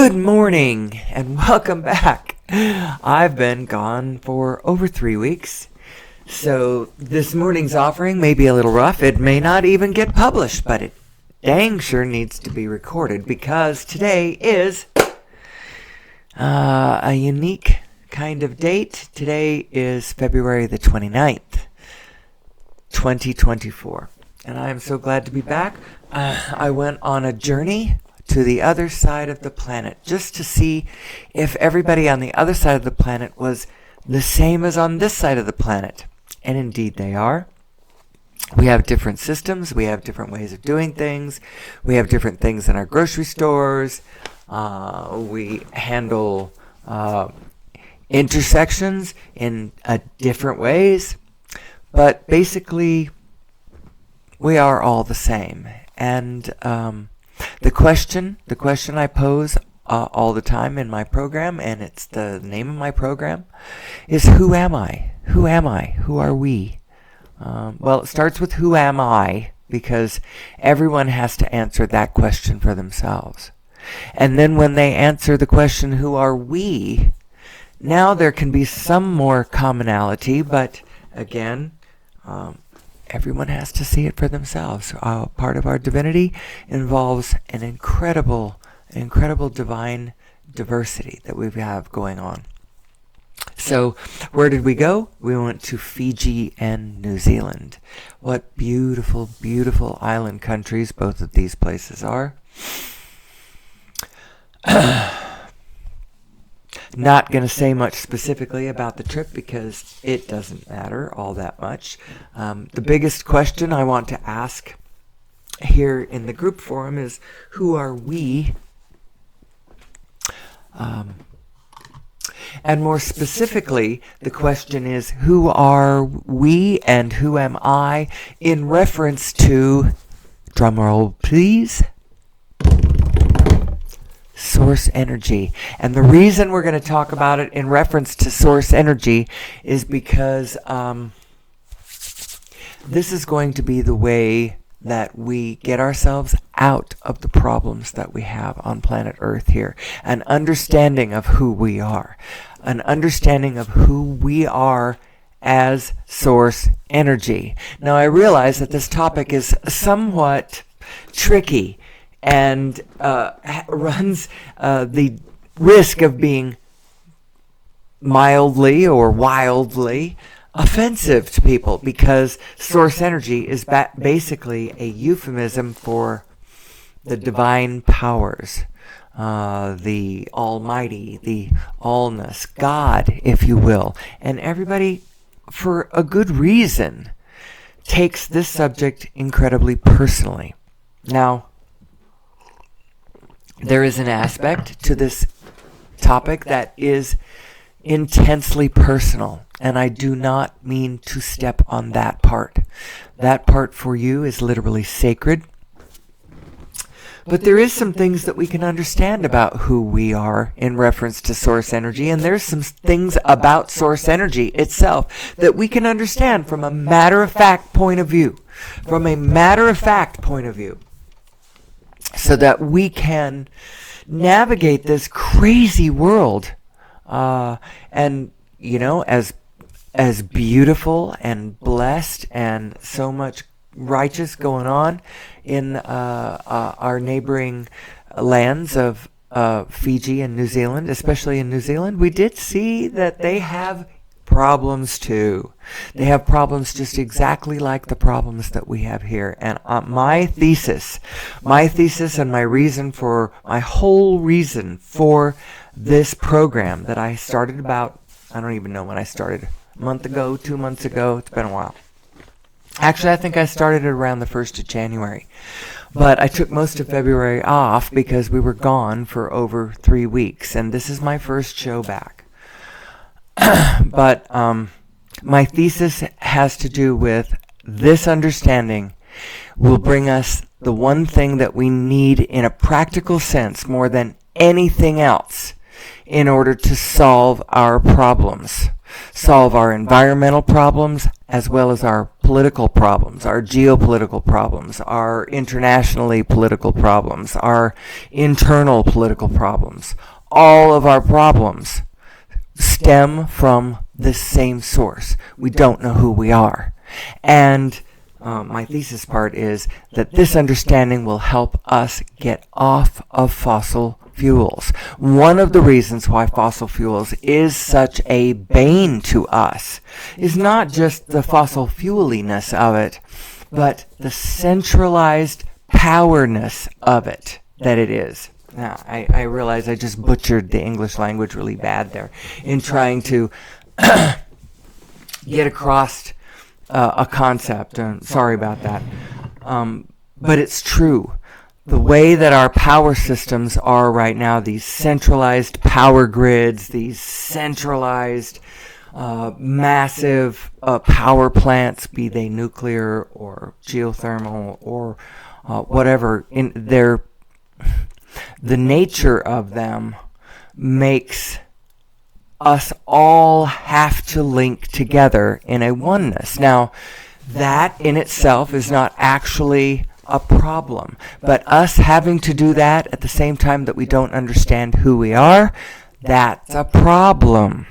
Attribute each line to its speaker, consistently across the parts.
Speaker 1: Good morning and welcome back. I've been gone for over 3 weeks, so this morning's offering may be a little rough. It may not even get published, but it dang sure needs to be recorded because today is a unique kind of date. Today is February the 29th, 2024, and I am so glad to be back. I went on a journey to the other side of the planet just to see if everybody on the other side of the planet was the same as on this side of the planet. And indeed they are. We have different systems. We have different ways of doing things. We have different things in our grocery stores. We handle intersections in different ways. But basically, we are all the same. And the question I pose all the time in my program, and it's the name of my program, is who am I? Who am I? Who are we? Well, it starts with who am I, because everyone has to answer that question for themselves. And then when they answer the question, who are we? Now there can be some more commonality, but again, everyone has to see it for themselves. Part of our divinity involves an incredible divine diversity that we have going on. So, where did we go? We went to Fiji and New Zealand. What beautiful, beautiful island countries both of these places are. Not going to say much specifically about the trip because it doesn't matter all that much. The biggest question I want to ask here in the group forum is, who are we? And more specifically, the question is, who are we and who am I in reference to, drumroll please, source energy. And the reason we're going to talk about it in reference to source energy is because this is going to be the way that we get ourselves out of the problems that we have on planet Earth here. An understanding of who we are. An understanding of who we are as source energy. Now, I realize that this topic is somewhat tricky and runs the risk of being mildly or wildly offensive to people, because source energy is basically a euphemism for the divine powers, the almighty, the allness, God, if you will. And everybody, for a good reason, takes this subject incredibly personally. Now, there is an aspect to this topic that is intensely personal, and I do not mean to step on that part. That part for you is literally sacred. But there is some things that we can understand about who we are in reference to source energy, and there's some things about source energy itself that we can understand from a matter-of-fact point of view. From a matter-of-fact point of view. So that we can navigate this crazy world, and you know, as beautiful and blessed and so much righteous going on in our neighboring lands of Fiji and New Zealand, especially in New Zealand. We did see that they have problems too. They have problems just exactly like the problems that we have here. And my thesis and my whole reason for this program that I started about, I don't even know when I started, a month ago, 2 months ago, it's been a while. Actually, I think I started it around the 1st of January. But I took most of February off because we were gone for over 3 weeks. And this is my first show back. But my thesis has to do with this understanding will bring us the one thing that we need in a practical sense more than anything else in order to solve our problems, solve our environmental problems as well as our political problems, our geopolitical problems, our internationally political problems, our internal political problems, all of our problems stem from this same source. We don't know who we are. And my thesis part is that this understanding will help us get off of fossil fuels. One of the reasons why fossil fuels is such a bane to us is not just the fossil fueliness of it, but the centralized powerness of it that it is. Now, I realize I just butchered the English language really bad there in trying to get across a concept. Sorry about that. But it's true. The way that our power systems are right now, these centralized power grids, these centralized massive power plants, be they nuclear or geothermal or whatever, the nature of them makes us all have to link together in a oneness. Now, that in itself is not actually a problem, but us having to do that at the same time that we don't understand who we are, that's a problem.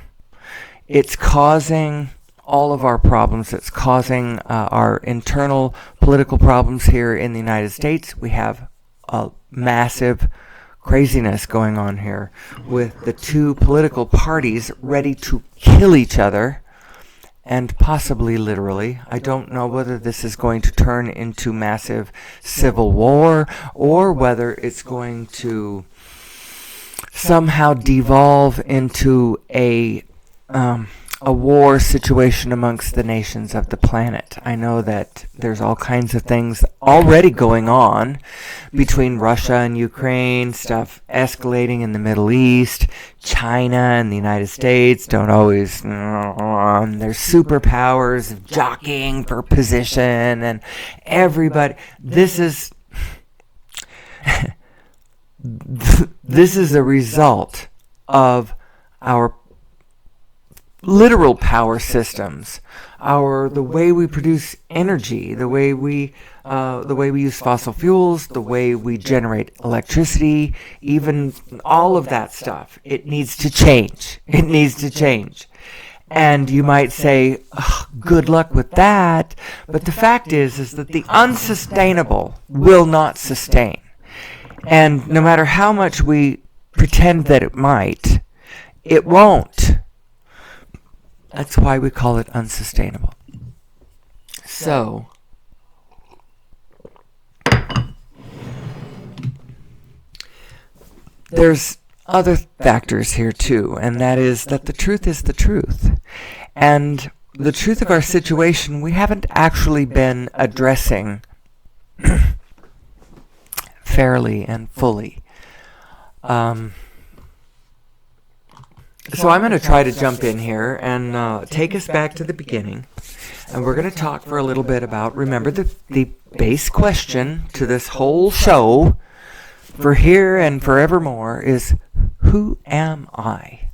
Speaker 1: It's causing all of our problems. It's causing our internal political problems here in the United States. We have a massive craziness going on here with the two political parties ready to kill each other, and possibly literally. I don't know whether this is going to turn into massive civil war or whether it's going to somehow devolve into a war situation amongst the nations of the planet. I know that there's all kinds of things already going on between Russia and Ukraine, stuff escalating in the Middle East, China and the United States don't always, there's superpowers jockeying for position, and everybody, this is a result of our literal power systems, the way we produce energy, the way we use fossil fuels, the way we generate electricity, even all of that stuff. It needs to change. It needs to change. And you might say, good luck with that. But the fact is that the unsustainable will not sustain. And no matter how much we pretend that it might, it won't. That's why we call it unsustainable. So, there's other factors here too, and that is that the truth is the truth. And the truth of our situation we haven't actually been addressing fairly and fully. So I'm going to try to jump in here and take us back to the beginning. And we're going to talk for a little bit about, remember, the base question to this whole show for here and forevermore is, who am I?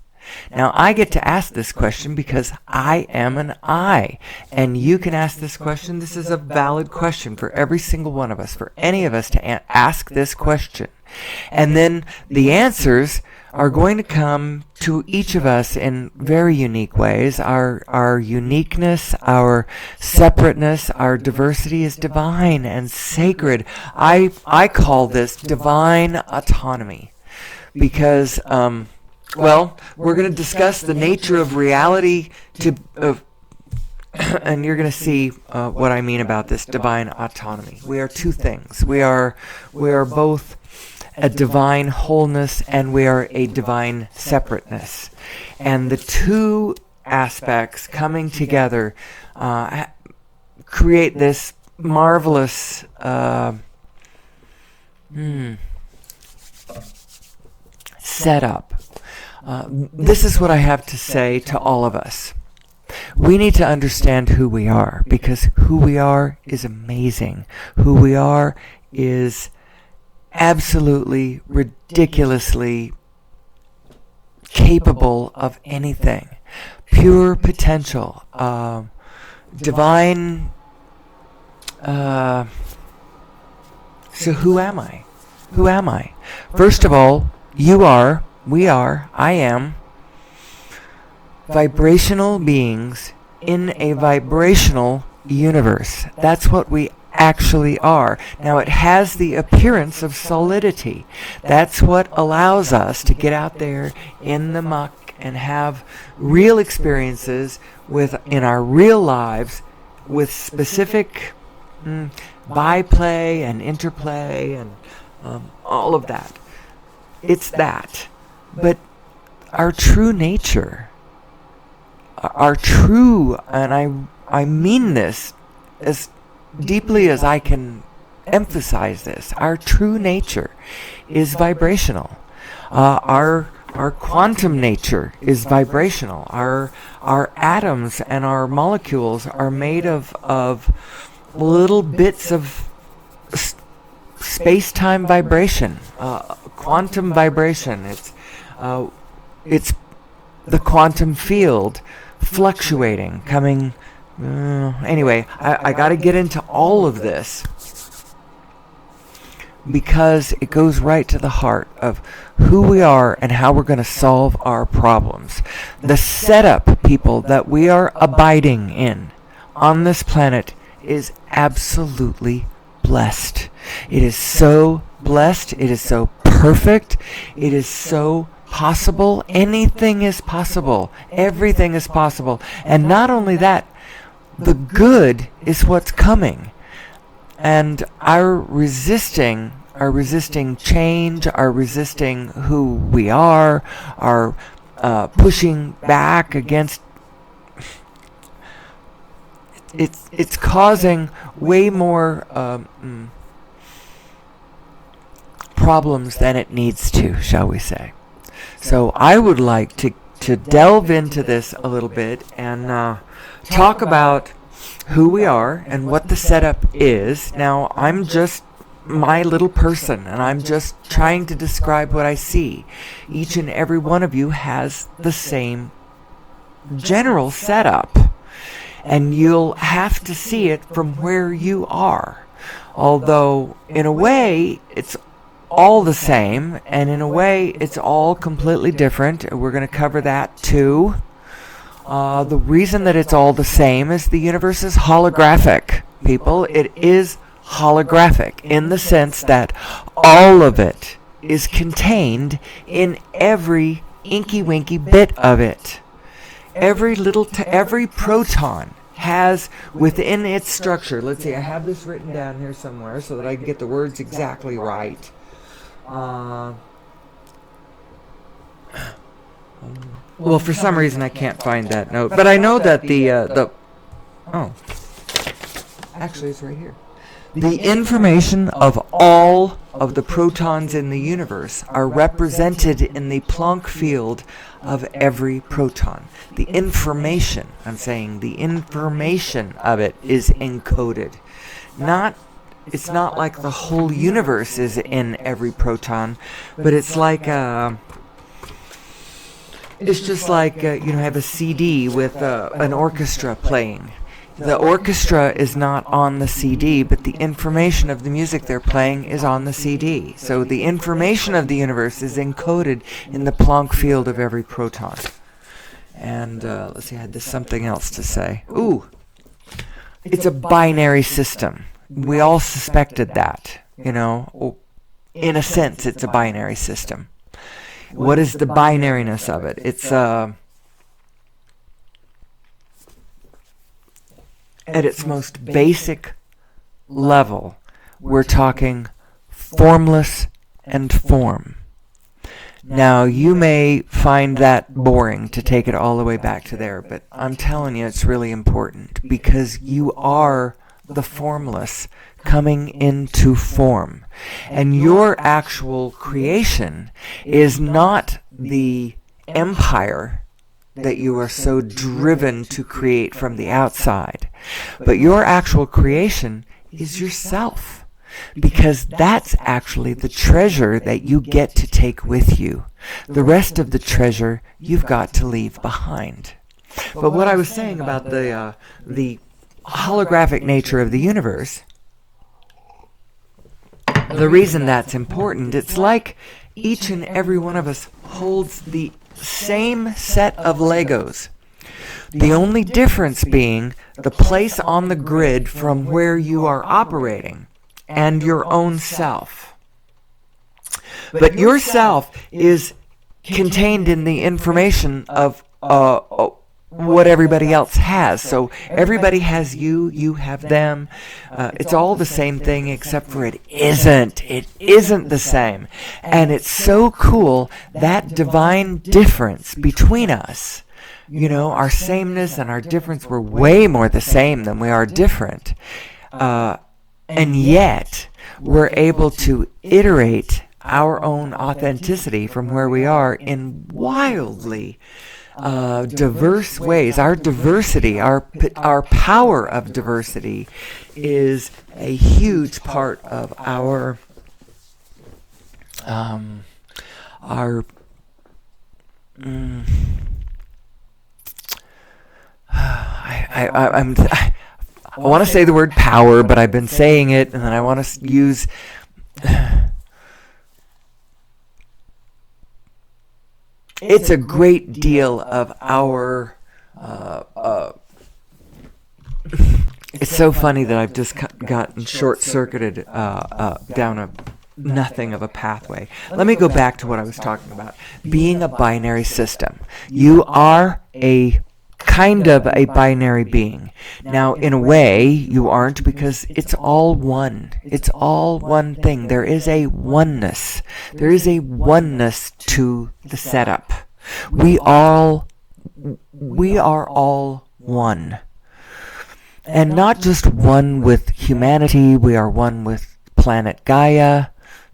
Speaker 1: Now, I get to ask this question because I am an I. And you can ask this question. This is a valid question for every single one of us, for any of us to ask this question. And then the answers are going to come to each of us in very unique ways. Our uniqueness, our separateness, our diversity is divine and sacred. I call this divine autonomy because, we're going to discuss the nature of reality and you're going to see what I mean about this divine autonomy. We are two things. We are both a divine wholeness and we are a divine separateness. And the two aspects coming together create this marvelous setup. This is what I have to say to all of us. We need to understand who we are, because who we are is amazing. Who we are is absolutely, ridiculously capable of anything. Pure potential. Divine So who am I? Who am I? First of all, you are, we are, I am vibrational beings in a vibrational universe. That's what we actually are. Now, it has the appearance of solidity. That's what allows us to get out there in the muck and have real experiences in our real lives with specific byplay and interplay and all of that. It's that. But our true nature, and I mean this as deeply as I can emphasize this, our true nature is vibrational. Our quantum nature is vibrational. Our atoms and our molecules are made of little bits of space-time vibration, quantum vibration. It's the quantum field fluctuating, coming. Anyway, I got to get into all of this because it goes right to the heart of who we are and how we're going to solve our problems. The setup, people, that we are abiding in on this planet is absolutely blessed. It is so blessed. It is so perfect. It is so possible. Anything is possible. Everything is possible. And not only that, the good is what's coming. And our resisting change, our resisting who we are, our pushing back against, it's causing way more problems than it needs to, shall we say. So I would like to delve into this a little bit and talk about who we are and what the setup is. Now, I'm just my little person, and I'm just trying to describe what I see. Each and every one of you has the same general setup, and you'll have to see it from where you are. Although, in a way, it's all the same, and in a way, it's all completely different. We're going to cover that too. The reason that it's all the same is the universe is holographic, people. It is holographic in the sense that all of it is contained in every inky-winky bit of it. Every proton has within its structure, let's see, I have this written down here somewhere so that I can get the words exactly right. Well, for some reason I can't find that note, but I know that actually it's right here. The information of all of the protons in the universe are represented in the Planck field of every proton. The information, I'm saying, the information of it is encoded. It's not like the whole universe is in every proton, but it's like it's just like have a CD with an orchestra playing. The orchestra is not on the CD, but the information of the music they're playing is on the CD. So the information of the universe is encoded in the Planck field of every proton. And let's see, I had something else to say. Ooh, it's a binary system. We all suspected that, in a sense, it's a binary system. What is the binariness of it? It's at its most basic level, we're talking formless and form. Now, you may find that boring to take it all the way back to there, but I'm telling you it's really important because you are the formless coming into form. And your actual creation is not the empire that you are so driven to create from the outside, but your actual creation is yourself, because that's actually the treasure that you get to take with you. The rest of the treasure you've got to leave behind. But what I was saying about the holographic nature of the universe The reason that's important, it's like each and every one of us holds the same set of Legos. The only difference being the place on the grid from where you are operating and your own self. But yourself is contained in the information of what everybody else has. So everybody has you, you have them. It's all the same thing, except for it isn't. It isn't the same. And it's so cool, that divine difference between us. You know, our sameness and our difference, we're way more the same than we are different. And yet, we're able to iterate our own authenticity from where we are in wildly diverse ways. Our diversity, our power of diversity is a huge part of our I want to say the word power, but I've been saying it, and then I want to use it's a great deal of our it's so funny that I've just gotten short-circuited down a nothing of a pathway. Let me go back to what I was talking about. Being a binary system. You are a kind of a binary being. Now, in a way, you aren't, because it's all one. It's all one thing. There is a oneness. There is a oneness to the setup. We are all one. And not just one with humanity. We are one with planet Gaia,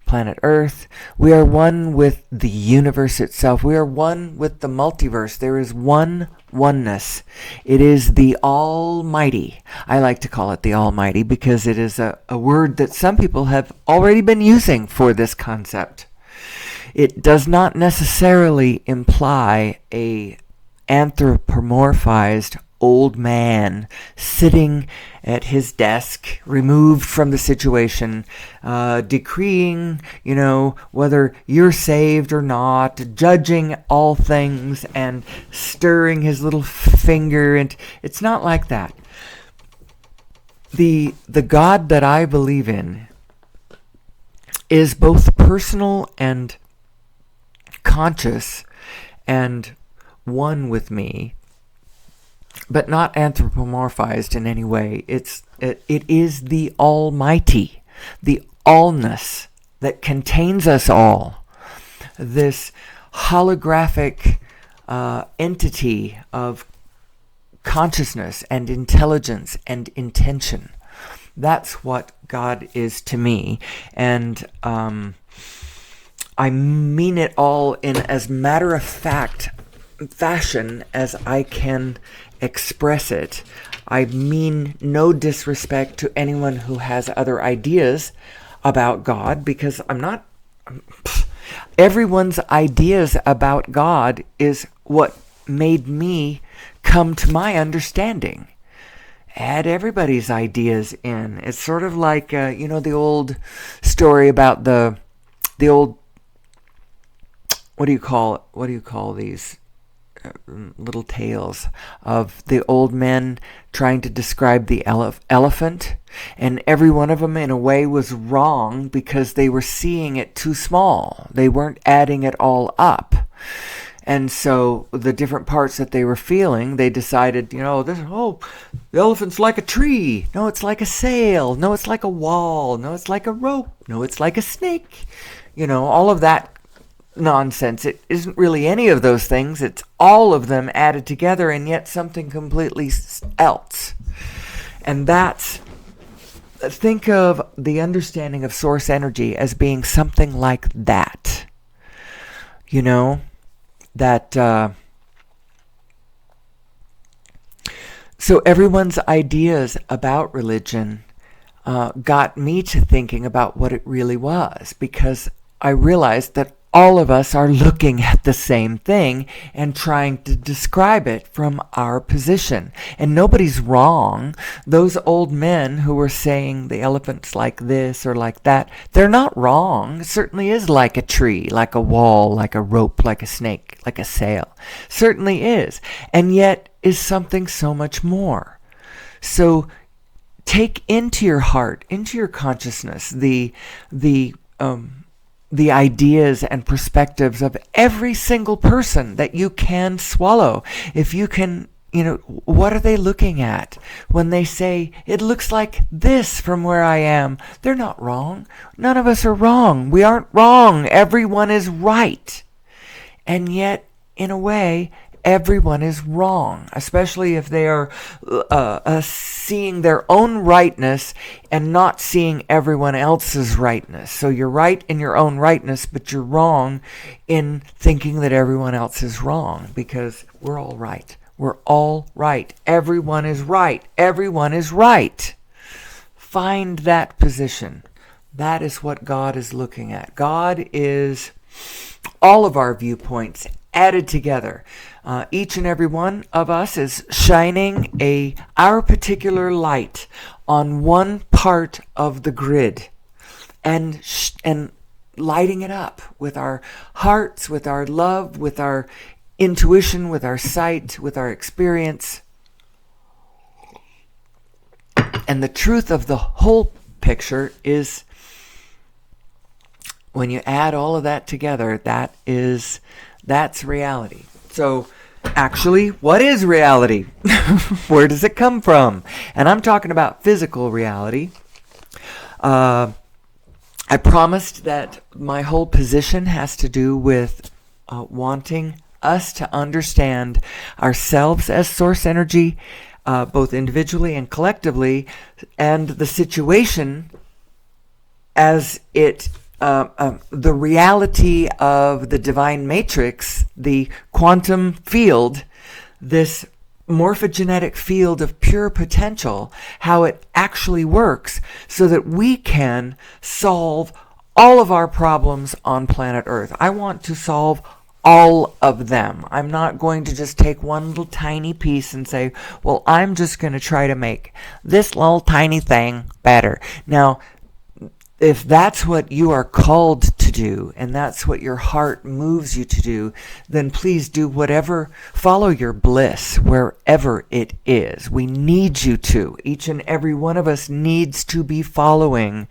Speaker 1: planet Earth. We are one with the universe itself. We are one with the multiverse. There is one oneness. It is the Almighty. I like to call it the Almighty because it is a word that some people have already been using for this concept. It does not necessarily imply a anthropomorphized old man sitting at his desk, removed from the situation, decreeing, whether you're saved or not, judging all things and stirring his little finger. And it's not like that. The God that I believe in is both personal and conscious and one with me, but not anthropomorphized in any way. It is the Almighty, the allness that contains us all. This holographic entity of consciousness and intelligence and intention. That's what God is to me. And I mean it all in as matter-of-fact fashion as I can express it. I mean no disrespect to anyone who has other ideas about God, because everyone's ideas about God is what made me come to my understanding. Add everybody's ideas in. It's sort of like the old story about the old, what do you call these little tales of the old men trying to describe the elephant, and every one of them in a way was wrong because they were seeing it too small. They weren't adding it all up. And so the different parts that they were feeling, they decided, the elephant's like a tree. No, it's like a sail. No, it's like a wall. No, it's like a rope. No, it's like a snake. All of that nonsense. It isn't really any of those things. It's all of them added together, and yet something completely else. And think of the understanding of source energy as being something like that. So everyone's ideas about religion got me to thinking about what it really was, because I realized that all of us are looking at the same thing and trying to describe it from our position. And nobody's wrong. Those old men who were saying the elephant's like this or like that, they're not wrong. It certainly is like a tree, like a wall, like a rope, like a snake, like a sail. Certainly is. And yet is something so much more. So take into your heart, into your consciousness, the ideas and perspectives of every single person that you can swallow. If you can, what are they looking at when they say, it looks like this from where I am? They're not wrong. None of us are wrong. We aren't wrong. Everyone is right. And yet, in a way, everyone is wrong, especially if they are seeing their own rightness and not seeing everyone else's rightness. So you're right in your own rightness, but you're wrong in thinking that everyone else is wrong, because we're all right. We're all right. Everyone is right. Everyone is right. Find that position. That is what God is looking at. God is all of our viewpoints added together. Each and every one of us is shining our particular light on one part of the grid, and lighting it up with our hearts, with our love, with our intuition, with our sight, with our experience. And the truth of the whole picture is, when you add all of that together, that's reality. So actually, what is reality? Where does it come from? And I'm talking about physical reality. I promised that my whole position has to do with wanting us to understand ourselves as source energy, both individually and collectively, and the situation as it the reality of the divine matrix, the quantum field, this morphogenetic field of pure potential, how it actually works, so that we can solve all of our problems on planet Earth. I want to solve all of them. I'm not going to just take one little tiny piece and say, well, I'm just going to try to make this little tiny thing better. Now, if that's what you are called to do, and that's what your heart moves you to do, then please do whatever, follow your bliss wherever it is. We need you to. Each and every one of us needs to be following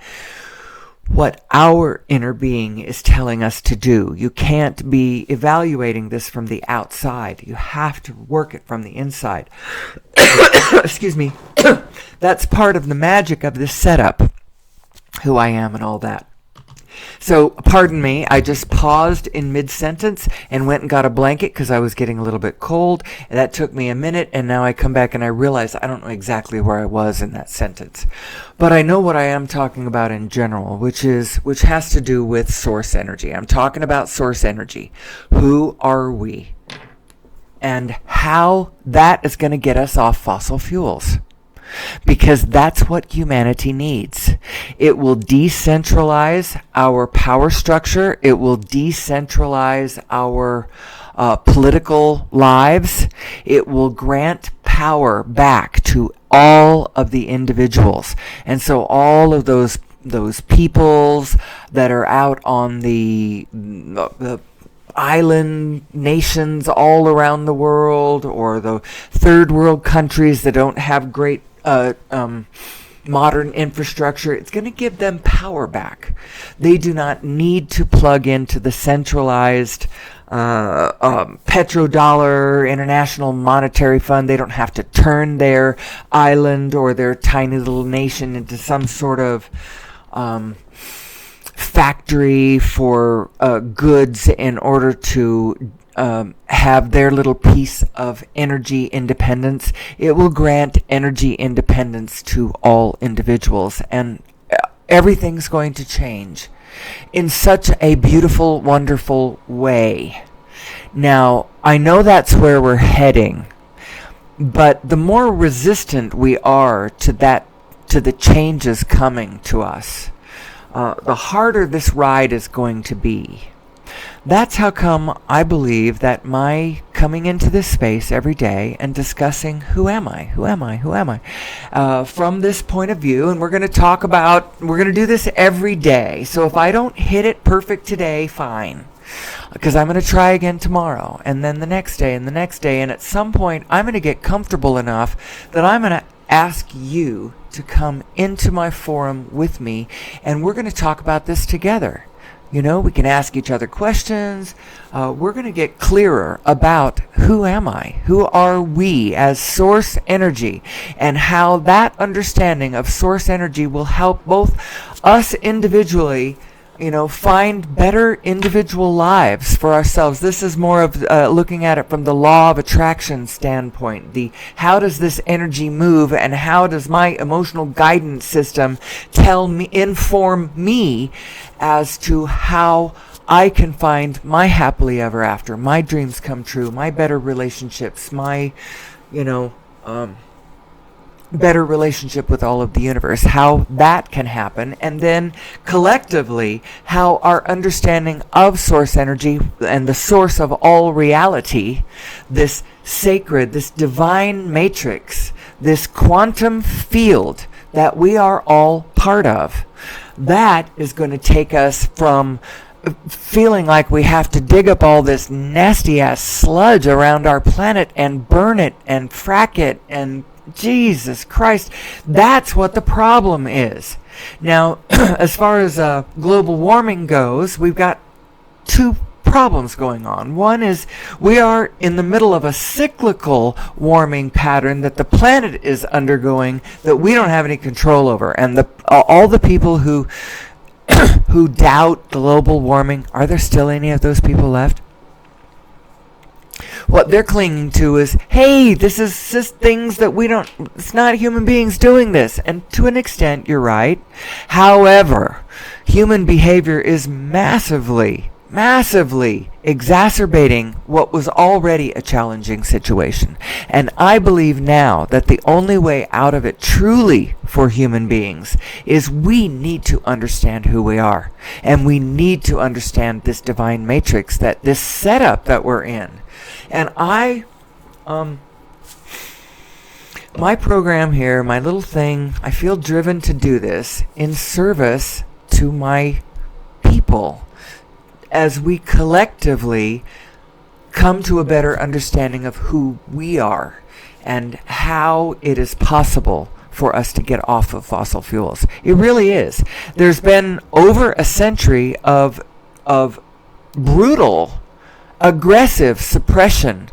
Speaker 1: what our inner being is telling us to do. You can't be evaluating this from the outside. You have to work it from the inside. Excuse me. That's part of the magic of this setup. Who I am and all that. So, pardon me, I just paused in mid-sentence and went and got a blanket because I was getting a little bit cold. And that took me a minute, and now I come back and I realize I don't know exactly where I was in that sentence. But I know what I am talking about in general, which has to do with source energy. I'm talking about source energy. Who are we? And how that is going to get us off fossil fuels. Because that's what humanity needs. It will decentralize our power structure. It will decentralize our political lives. It will grant power back to all of the individuals. And so all of those peoples that are out on the island nations all around the world, or the third world countries that don't have great modern infrastructure, it's going to give them power back. They do not need to plug into the centralized petrodollar International Monetary Fund. They don't have to turn their island or their tiny little nation into some sort of factory for goods in order to have their little piece of energy independence. It will grant energy independence to all individuals, and everything's going to change in such a beautiful, wonderful way. Now, I know that's where we're heading, but the more resistant we are to the changes coming to us, the harder this ride is going to be. That's how come I believe that my coming into this space every day and discussing who am I, from this point of view, and we're going to do this every day. So if I don't hit it perfect today, fine. Because I'm going to try again tomorrow, and then the next day, and the next day, and at some point I'm going to get comfortable enough that I'm going to ask you to come into my forum with me, and we're going to talk about this together. You know, we can ask each other questions. We're going to get clearer about who am I? Who are we as source energy? And how that understanding of source energy will help both us individually, find better individual lives for ourselves. This is more of looking at it from the law of attraction standpoint. How does this energy move, and how does my emotional guidance system inform me as to how I can find my happily ever after, my dreams come true, my better relationships, my, better relationship with all of the universe, how that can happen, and then collectively how our understanding of source energy and the source of all reality, this sacred, this divine matrix, this quantum field that we are all part of, that is going to take us from feeling like we have to dig up all this nasty ass sludge around our planet and burn it and frack it, and Jesus Christ, that's what the problem is. Now, as far as global warming goes, we've got two problems going on. One is we are in the middle of a cyclical warming pattern that the planet is undergoing that we don't have any control over. And all the people who who doubt global warming, are there still any of those people left? What they're clinging to is, hey, this is just things that it's not human beings doing this. And to an extent, you're right. However, human behavior is massively exacerbating what was already a challenging situation. And I believe now that the only way out of it truly for human beings is we need to understand who we are. And we need to understand this divine matrix, this setup that we're in. And my program here, my little thing, I feel driven to do this in service to my people as we collectively come to a better understanding of who we are and how it is possible for us to get off of fossil fuels. It really is. There's been over a century of brutal, aggressive suppression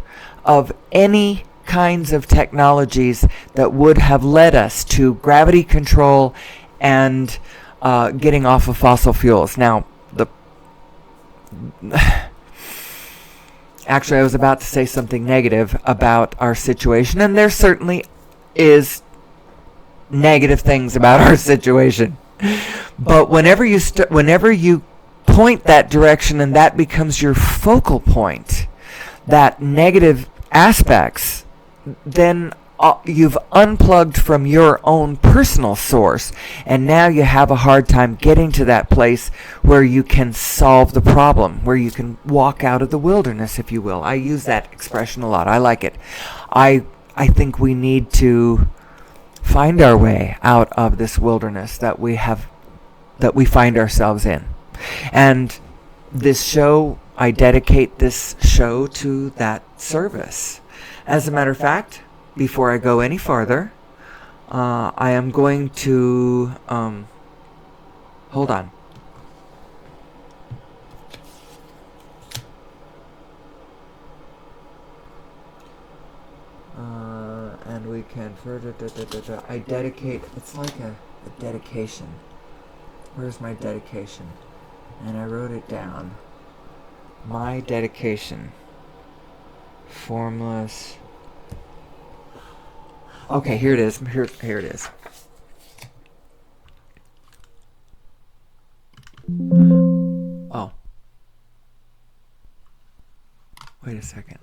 Speaker 1: of any kinds of technologies that would have led us to gravity control and getting off of fossil fuels. Now, actually, I was about to say something negative about our situation, and there certainly is negative things about our situation. But whenever you point that direction and that becomes your focal point, that negative aspects, then you've unplugged from your own personal source, and now you have a hard time getting to that place where you can solve the problem, where you can walk out of the wilderness, if you will. I use that expression a lot. I like it. I think we need to find our way out of this wilderness that we find ourselves in. And this show, I dedicate this show to that service. As a matter of fact, before I go any farther, I am going to hold on. And we can further. I dedicate. It's like a dedication. Where's my dedication? And I wrote it down. My dedication. Formless. Okay, here it is. Here it is. Oh. Wait a second.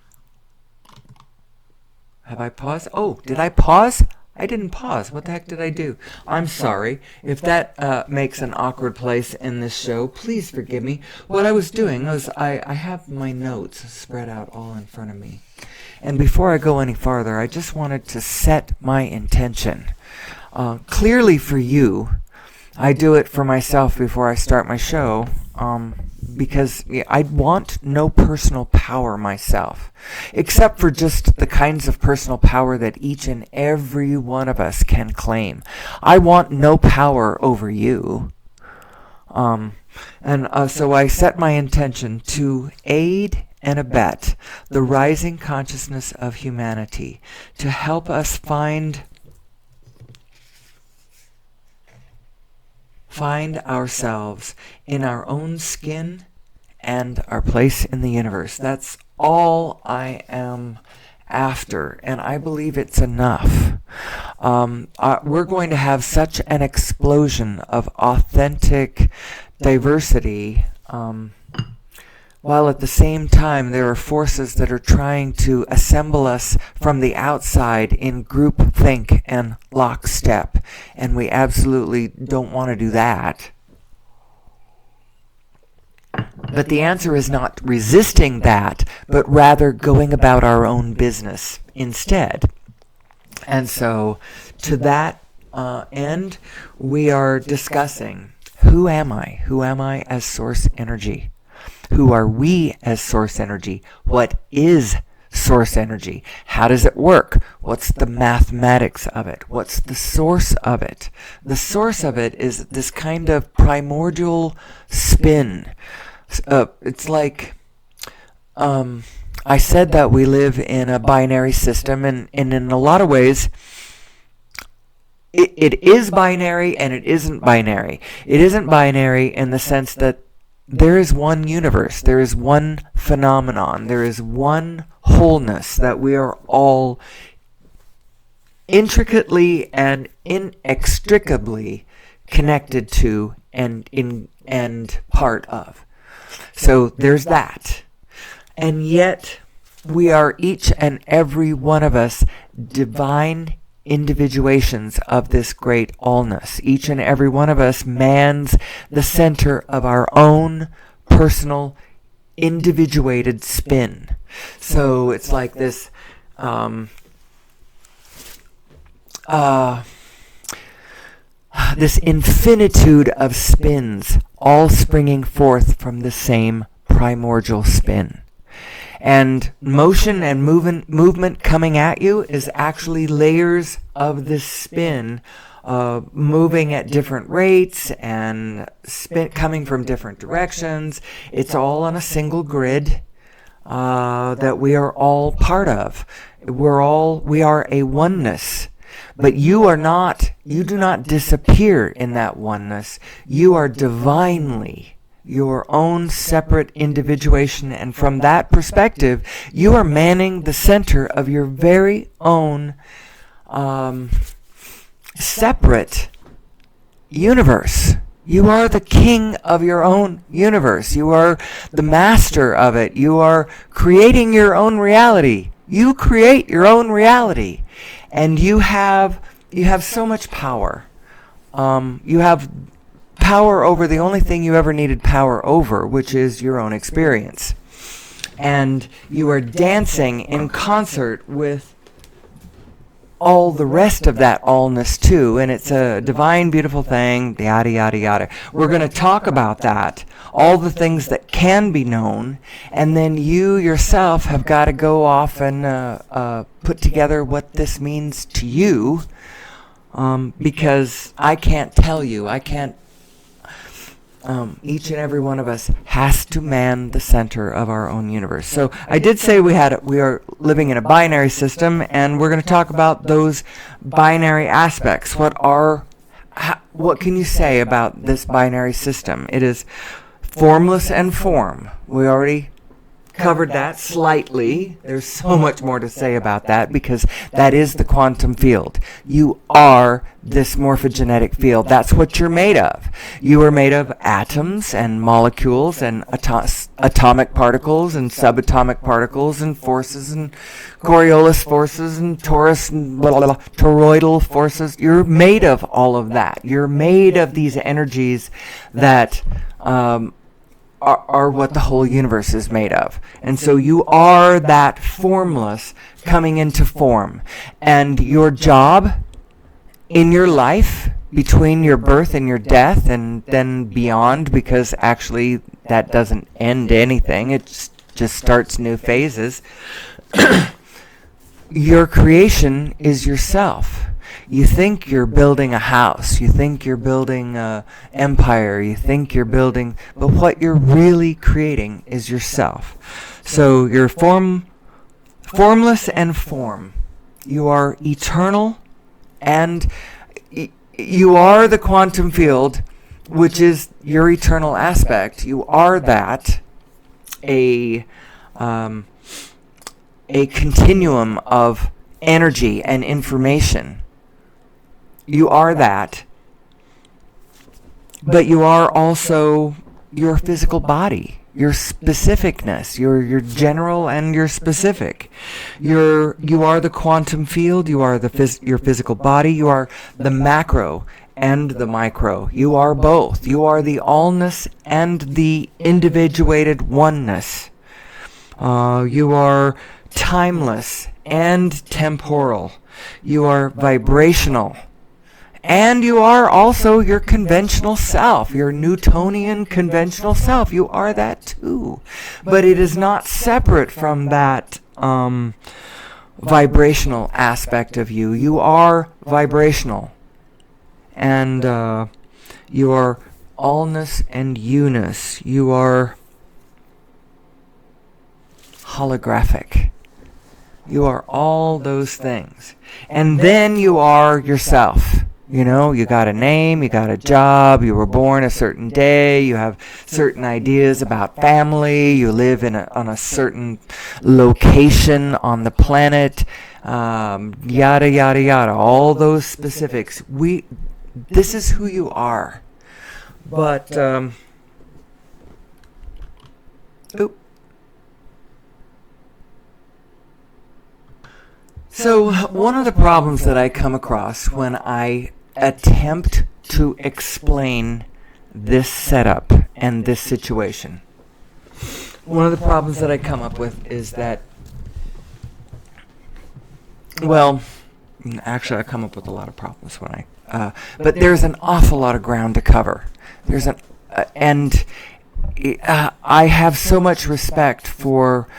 Speaker 1: Have I paused? Oh, did I pause? I didn't pause. What the heck did I do? I'm sorry. If that makes an awkward place in this show, please forgive me. What I was doing was I have my notes spread out all in front of me. And before I go any farther, I just wanted to set my intention. Clearly for you, I do it for myself before I start my show, because I want no personal power myself, except for just the kinds of personal power that each and every one of us can claim. I want no power over you. So I set my intention to aid and abet the rising consciousness of humanity, to help us find ourselves in our own skin and our place in the universe. That's all I am after, and I believe it's enough. We're going to have such an explosion of authentic diversity, while at the same time there are forces that are trying to assemble us from the outside in groupthink and lockstep, and we absolutely don't want to do that. But the answer is not resisting that, but rather going about our own business instead. And so, to that end, we are discussing, who am I? Who am I as source energy? Who are we as source energy? What is source energy? How does it work? What's the mathematics of it? What's the source of it? The source of it is this kind of primordial spin. It's like, I said that we live in a binary system, and in a lot of ways, it is binary and it isn't binary. It isn't binary in the sense that there is one universe, there is one phenomenon, there is one wholeness that we are all intricately and inextricably connected to and part of. So there's that. And yet we are, each and every one of us, divine individuations of this great allness. Each and every one of us mans the center of our own personal individuated spin. So it's like this this infinitude of spins, all springing forth from the same primordial spin. And motion and movement coming at you is actually layers of this spin, moving at different rates and spin coming from different directions. It's all on a single grid that we are all part of. We are a oneness. But you do not disappear in that oneness. You are divinely your own separate individuation, and from that perspective, you are manning the center of your very own separate universe. You are the king of your own universe. You are the master of it. You are creating your own reality. You create your own reality, and you have so much power. You have power over the only thing you ever needed power over, which is your own experience. And you are dancing in concert with all the rest of that allness too, and it's a divine, beautiful thing, yada, yada, yada. We're going to talk about that, all the things that can be known, and then you yourself have got to go off and put together what this means to you, because I can't tell you, each and every one of us has to man the center of our own universe. So I did say we are living in a binary system, and we're going to talk about those binary aspects. What can you say about this binary system? It is formless and form. We already covered that slightly. There's so much more to say about that, because that is the quantum field. You are this morphogenetic field. That's what you're made of. You are made of atoms and molecules and atomic particles and subatomic particles and forces and Coriolis forces and torus and blah, blah, blah, toroidal forces. You're made of all of that. You're made of these energies that are what the whole universe is made of. And so you are that formless coming into form. And your job in your life, between your birth and your death, and then beyond, because actually that doesn't end anything, it just starts new phases. Your creation is yourself. You think you're building a house, you think you're building an empire, you think you're building, but what you're really creating is yourself. So you're formless and form. You are eternal, and you are the quantum field, which is your eternal aspect. You are that, a continuum of energy and information. You are that, but you are also your physical body, your specificness, your general and your specific. You are the quantum field. You are your physical body. You are the macro and the micro. You are both. You are the allness and the individuated oneness. You are timeless and temporal. You are vibrational. And you are also your conventional self, your Newtonian conventional self. You are that too. But it is not separate from that vibrational aspect of you. You are vibrational. And you are allness and you-ness. You are holographic. You are all those things. And then you are yourself. You know, you got a name, you got a job, you were born a certain day, you have certain ideas about family, you live on a certain location on the planet, yada, yada, yada, all those specifics. This is who you are. But, So one of the problems that I come across when I attempt to explain this setup and this situation, one of the problems that I come up with is that, well, actually I come up with a lot of problems when but there's an awful lot of ground to cover. I have so much respect for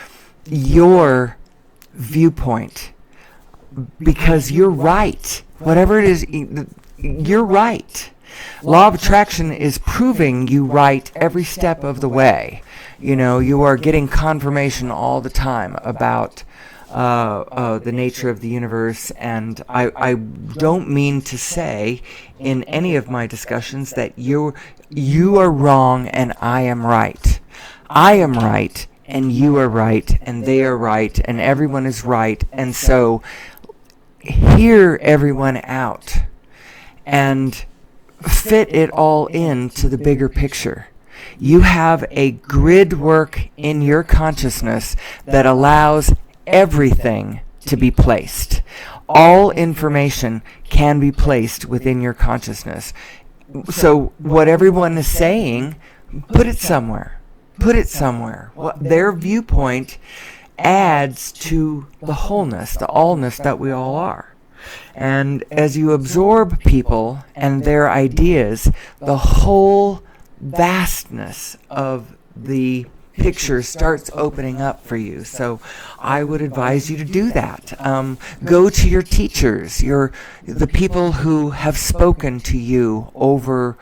Speaker 1: your viewpoint, because you're right. Whatever it is, you're right. Law of attraction is proving you right every step of the way. You know, you are getting confirmation all the time about the nature of the universe, and I don't mean to say in any of my discussions that you are wrong and I am right. I am right and you are right and they are right and everyone is right, and so hear everyone out and fit it all into the bigger picture. You have a grid work in your consciousness that allows everything to be placed. All information can be placed within your consciousness. So what everyone is saying, put it somewhere. Put it somewhere. Their viewpoint adds to the wholeness, the allness that we all are. And as you absorb people and their ideas, the whole vastness of the picture starts opening up for you. So I would advise you to do that. Go to your teachers, the people who have spoken to you over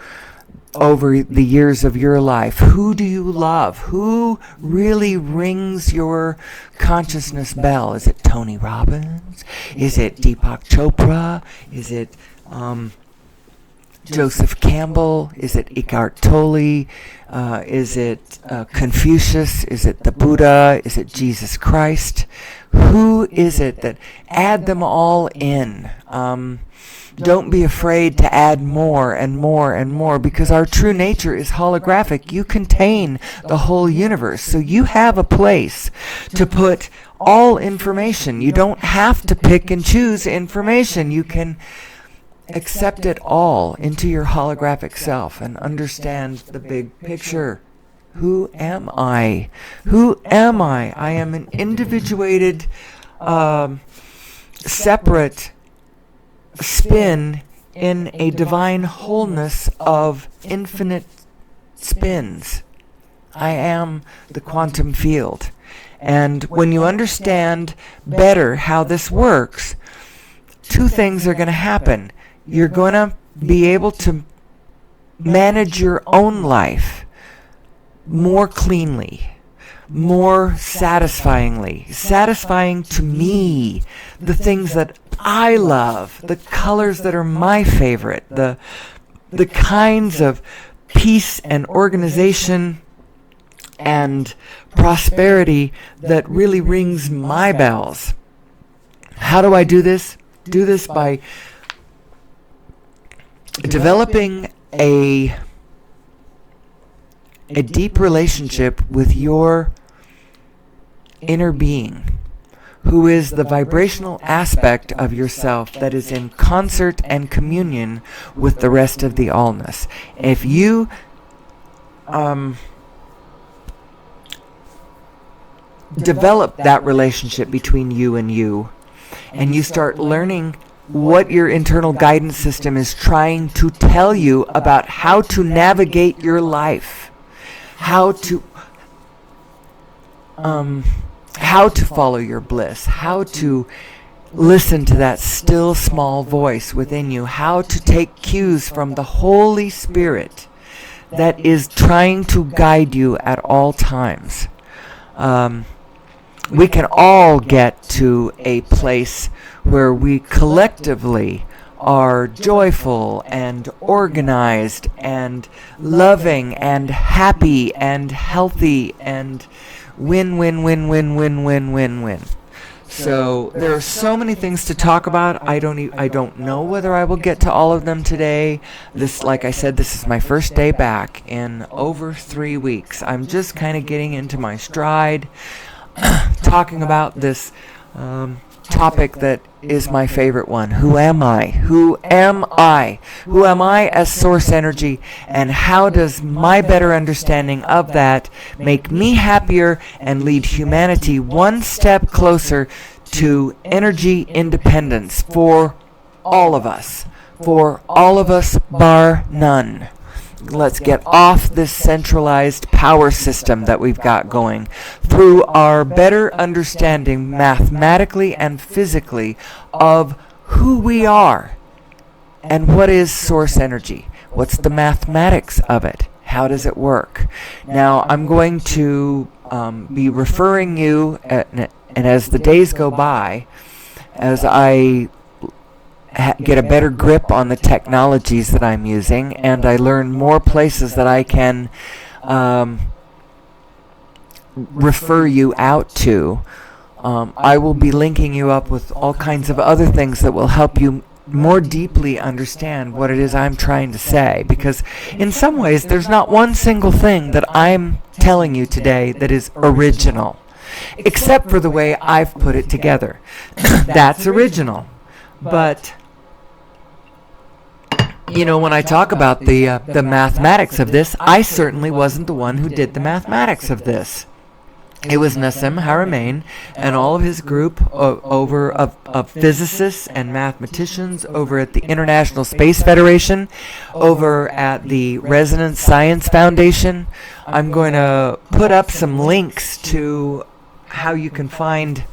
Speaker 1: the years of your life. Who do you love? Who really rings your consciousness bell? Is it Tony Robbins? Is it Deepak Chopra? Is it Joseph Campbell? Is it Eckhart Tolle? Is it Confucius? Is it the Buddha? Is it Jesus Christ? Who is it that add them all in? Don't be afraid to add more and more and more, because our true nature is holographic. You contain the whole universe, so you have a place to put all information. You don't have to pick and choose information. You can accept it all into your holographic self and understand the big picture. Who am I? Who am I? I am an individuated, separate spin in a divine wholeness of infinite spins. I am the quantum field. And when you understand better how this works, two things are going to happen. You're going to be able to manage your own life more cleanly, more satisfying to me, the things that I love, the colors that are my favorite, the kinds of peace and organization and prosperity that really rings my bells. How do I do this? Do this by developing a deep relationship with your inner being, who is the vibrational aspect of yourself that is in concert and communion with the rest of the allness. If you develop that relationship between you, and you start learning what your internal guidance system is trying to tell you about how to navigate your life, how to follow your bliss, how to listen to that still small voice within you, how to take cues from the Holy Spirit that is trying to guide you at all times. We can all get to a place where we collectively are joyful and organized and loving and happy and healthy and win. So there are so many things to talk about. I don't know whether I will get to all of them today. This, like I said, this is my first day back in over 3 weeks. I'm just kind of getting into my stride, talking about this topic that is my favorite one. Who am I? Who am I? Who am I as source energy? And how does my better understanding of that make me happier and lead humanity one step closer to energy independence for all of us? For all of us, bar none. Let's get off this centralized power system that we've got going through our better understanding mathematically and physically of who we are and what is source energy. What's the mathematics of it? How does it work? Now, I'm going to be referring you, and as the days go by, as I get a better grip on the technologies that I'm using, and I learn more places that I can refer you out to, I will be linking you up with all kinds of other things that will help you more deeply understand what it is I'm trying to say, because in some ways there's not one single thing that I'm telling you today that is original, except for the way I've put it together. That's original. But you know, when I talk about the mathematics of this, I certainly wasn't the one who did the mathematics of this. It was Nassim Haramein and all of his group of physicists and mathematicians over at the International Space Federation, over at the Resonance Science Foundation. I'm going to put up some links to how you can find,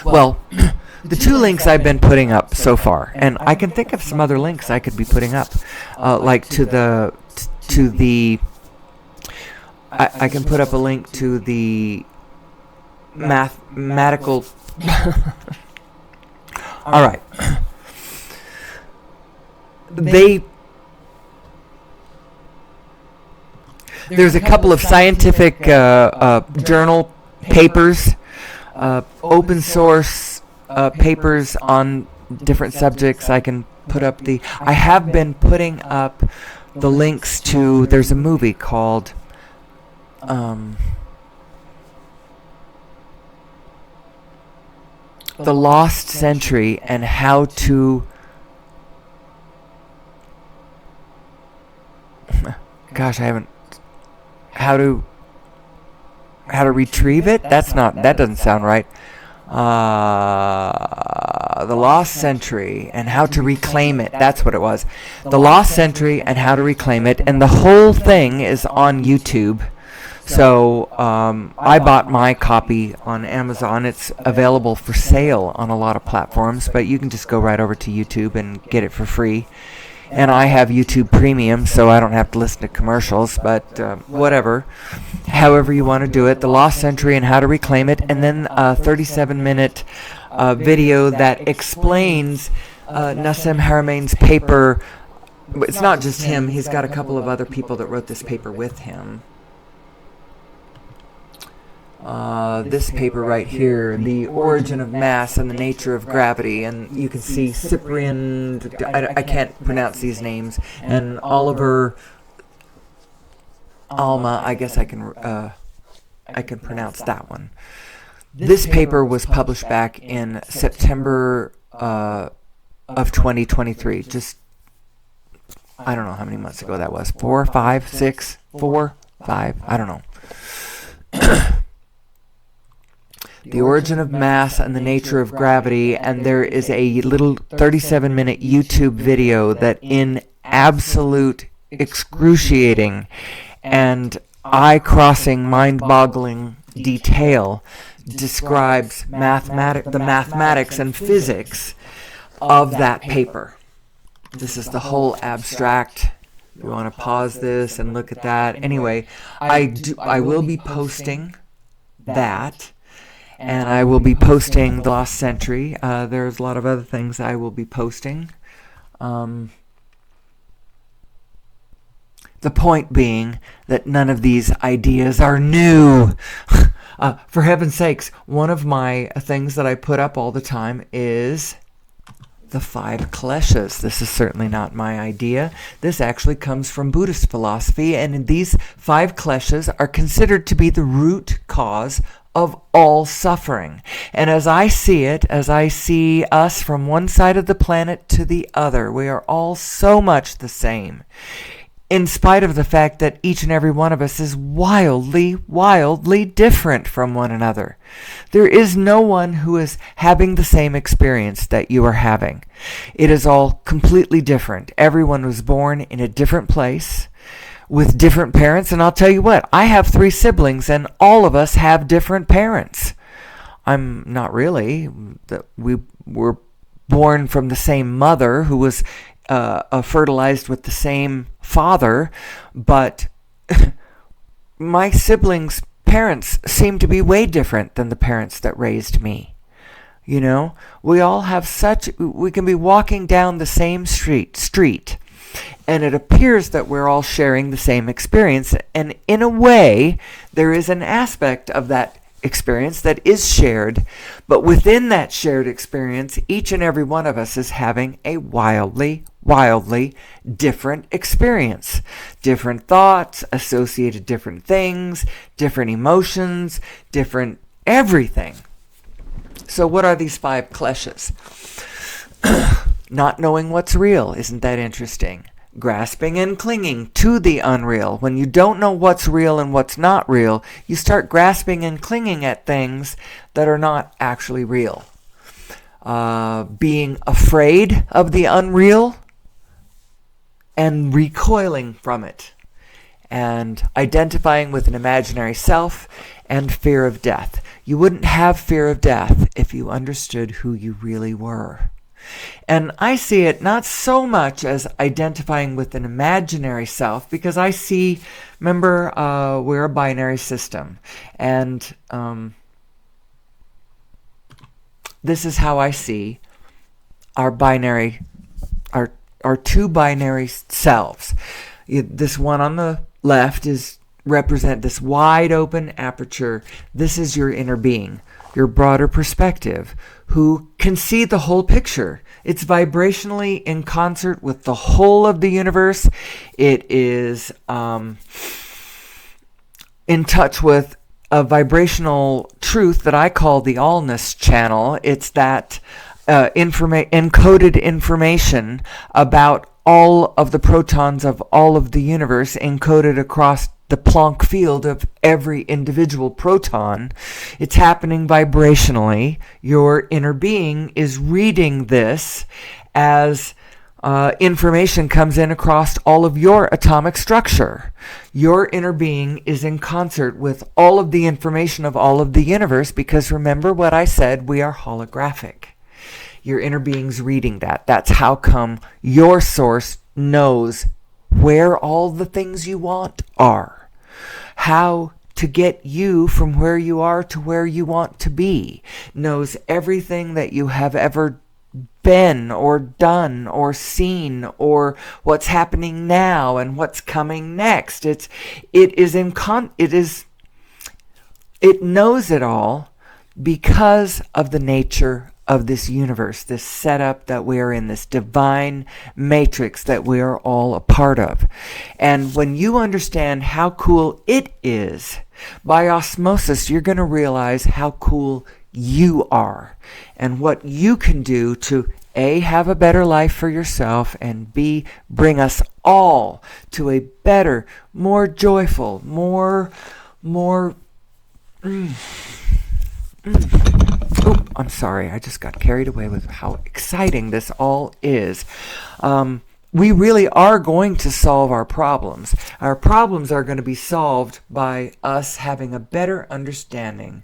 Speaker 1: well, the 2 links I've been putting up so far, and I can think of some other links I could be putting up, like to the I can put up a link to the mathematical. All right. there's a couple of scientific journal papers, open source papers on different subjects. I can put up I have been putting up the links to, there's a movie called The Lost Century, and how to gosh, I haven't how to retrieve it? That doesn't sound right. The Lost Century and How to Reclaim It. That's what it was. The Lost Century and How to Reclaim It. And the whole thing is on YouTube. So I bought my copy on Amazon. It's available for sale on a lot of platforms, but you can just go right over to YouTube and get it for free. And I have YouTube Premium, so I don't have to listen to commercials, but whatever. However you want to do it. The Lost Century and How to Reclaim It. And then a 37-minute video that explains Nassim Haramein's paper. It's not just him. He's got a couple of other people that wrote this paper with him. This paper right here, The Origin of Mass and the Nature of Gravity, and you can see Cyprian, I can't pronounce these names, and Oliver Alma, I guess I can pronounce that one. This paper was published back in September of 2023, just, I don't know how many months ago that was, 4, 5, 6, 4, 5, I don't know. The Origin of Mass and the Nature of Gravity, and there is a little 37-minute YouTube video that in absolute excruciating and eye-crossing, mind-boggling detail describes the mathematics and physics of that paper. This is the whole abstract. We want to pause this and look at that. Anyway, I will be posting that. And I will be posting The Lost Century. There's a lot of other things I will be posting. The point being that none of these ideas are new. For heaven's sakes, one of my things that I put up all the time is the 5 kleshas. This is certainly not my idea. This actually comes from Buddhist philosophy, and these 5 kleshas are considered to be the root cause of all suffering. And as I see it, as I see us from one side of the planet to the other, we are all so much the same, in spite of the fact that each and every one of us is wildly, wildly different from one another. There is no one who is having the same experience that you are having. It is all completely different. Everyone was born in a different place, with different parents, and I'll tell you what, I have 3 siblings, and all of us have different parents. I'm not really. We were born from the same mother who was fertilized with the same father, but my siblings' parents seem to be way different than the parents that raised me. You know, we all have we can be walking down the same street, and it appears that we're all sharing the same experience. And in a way, there is an aspect of that experience that is shared. But within that shared experience, each and every one of us is having a wildly, wildly different experience. Different thoughts, associated different things, different emotions, different everything. So what are these 5 kleshas? Not knowing what's real. Isn't that interesting? Grasping and clinging to the unreal. When you don't know what's real and what's not real, you start grasping and clinging at things that are not actually real. Being afraid of the unreal and recoiling from it. And identifying with an imaginary self and fear of death. You wouldn't have fear of death if you understood who you really were. And I see it not so much as identifying with an imaginary self, because I see, remember, we're a binary system. And this is how I see our binary are two binary selves. This one on the left is represent this wide open aperture. This is your inner being, your broader perspective, who can see the whole picture. It's vibrationally in concert with the whole of the universe. It is in touch with a vibrational truth that I call the allness channel. It's that encoded information about all of the protons of all of the universe encoded across the Planck field of every individual proton. It's happening vibrationally. Your inner being is reading this as information comes in across all of your atomic structure. Your inner being is in concert with all of the information of all of the universe, because remember what I said, we are holographic. Your inner being's reading that. That's how come your source knows where all the things you want are. How to get you from where you are to where you want to be. Knows everything that you have ever been or done or seen, or what's happening now and what's coming next. It knows it all because of the nature of this universe, this setup that we are in, this divine matrix that we are all a part of. And when you understand how cool it is, by osmosis, you're going to realize how cool you are and what you can do to A, have a better life for yourself, and B, bring us all to a better, more joyful, more Oh, I'm sorry. I just got carried away with how exciting this all is. We really are going to solve our problems. Our problems are going to be solved by us having a better understanding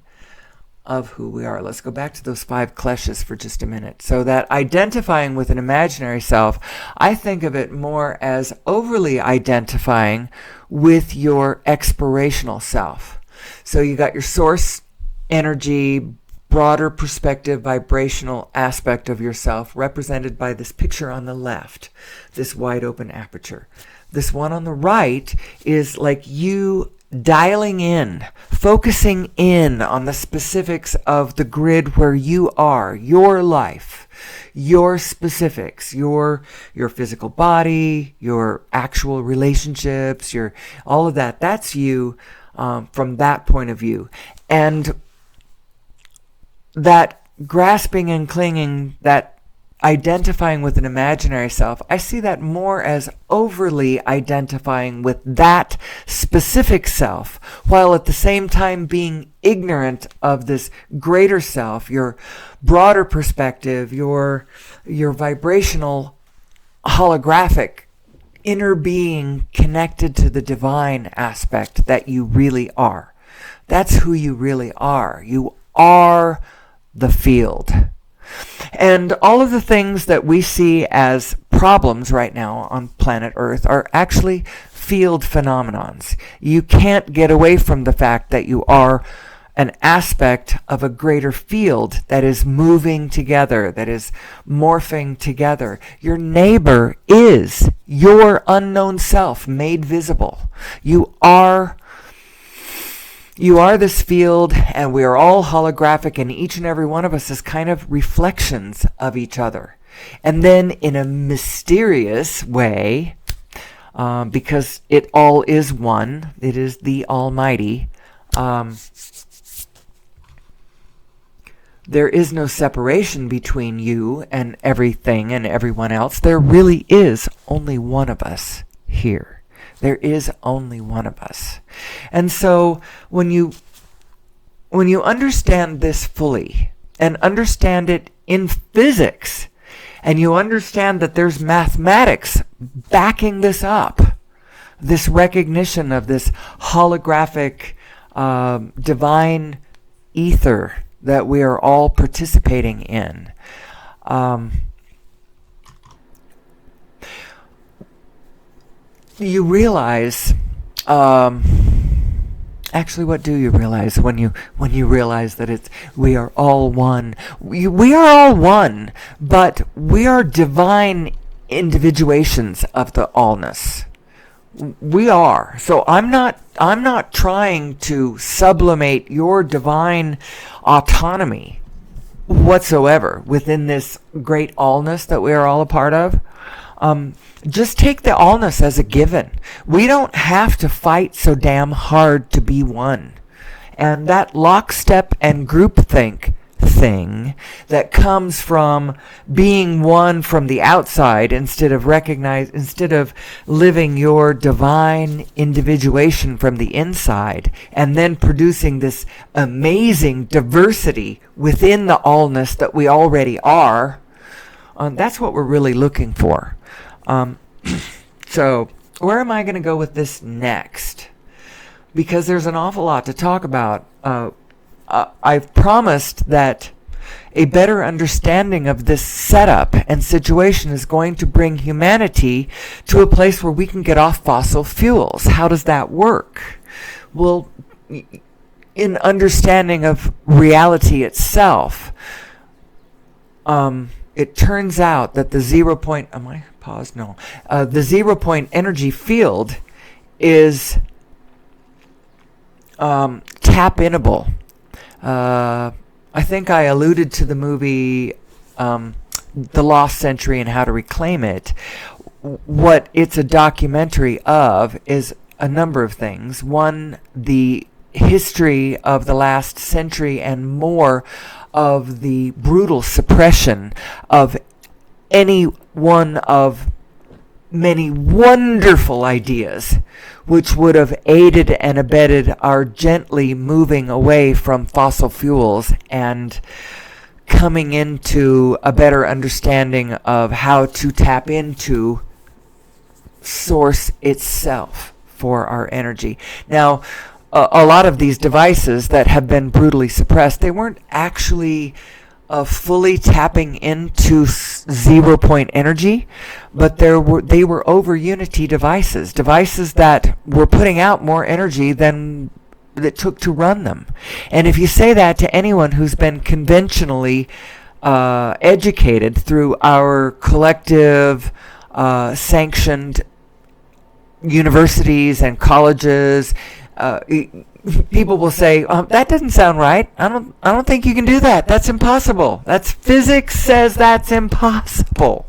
Speaker 1: of who we are. Let's go back to those 5 kleshas for just a minute. So that identifying with an imaginary self, I think of it more as overly identifying with your expirational self. So you got your source energy, broader perspective, vibrational aspect of yourself represented by this picture on the left, this wide open aperture. This one on the right is like you dialing in, focusing in on the specifics of the grid where you are, your life, your specifics, your physical body, your actual relationships, your all of that. That's you from that point of view. And that grasping and clinging, that identifying with an imaginary self, I see that more as overly identifying with that specific self, while at the same time being ignorant of this greater self, your broader perspective, your vibrational, holographic inner being connected to the divine aspect that you really are. That's who you really are. You are the field. And all of the things that we see as problems right now on planet Earth are actually field phenomenons. You can't get away from the fact that you are an aspect of a greater field that is moving together, that is morphing together. Your neighbor is your unknown self made visible. You are this field, and we are all holographic, and each and every one of us is kind of reflections of each other. And then in a mysterious way, because it all is one, it is the Almighty, there is no separation between you and everything and everyone else. There really is only one of us here. There is only one of us. And so when you understand this fully and understand it in physics, and you understand that there's mathematics backing this up, this recognition of this holographic divine ether that we are all participating in, you realize, actually, what do you realize when you realize that we are all one? We are all one, but we are divine individuations of the allness. We are. So I'm not trying to sublimate your divine autonomy whatsoever within this great allness that we are all a part of. Just take the allness as a given. We don't have to fight so damn hard to be one. And that lockstep and groupthink thing that comes from being one from the outside instead of living your divine individuation from the inside, and then producing this amazing diversity within the allness that we already are. That's what we're really looking for. So where am I going to go with this next? Because there's an awful lot to talk about. I've promised that a better understanding of this setup and situation is going to bring humanity to a place where we can get off fossil fuels. How does that work? Well, in understanding of reality itself, it turns out that the 0 point... Am I paused? No. The 0 point energy field is tap-inable. I think I alluded to the movie The Lost Century and How to Reclaim It. What it's a documentary of is a number of things. One, the history of the last century and more of the brutal suppression of any one of many wonderful ideas which would have aided and abetted our gently moving away from fossil fuels and coming into a better understanding of how to tap into source itself for our energy. Now, a lot of these devices that have been brutally suppressed, they weren't actually fully tapping into 0 point energy, but they were over unity devices that were putting out more energy than it took to run them. And if you say that to anyone who's been conventionally educated through our collective sanctioned universities and colleges, people will say, that doesn't sound right. I don't think you can do that. That's impossible. That's physics says that's impossible.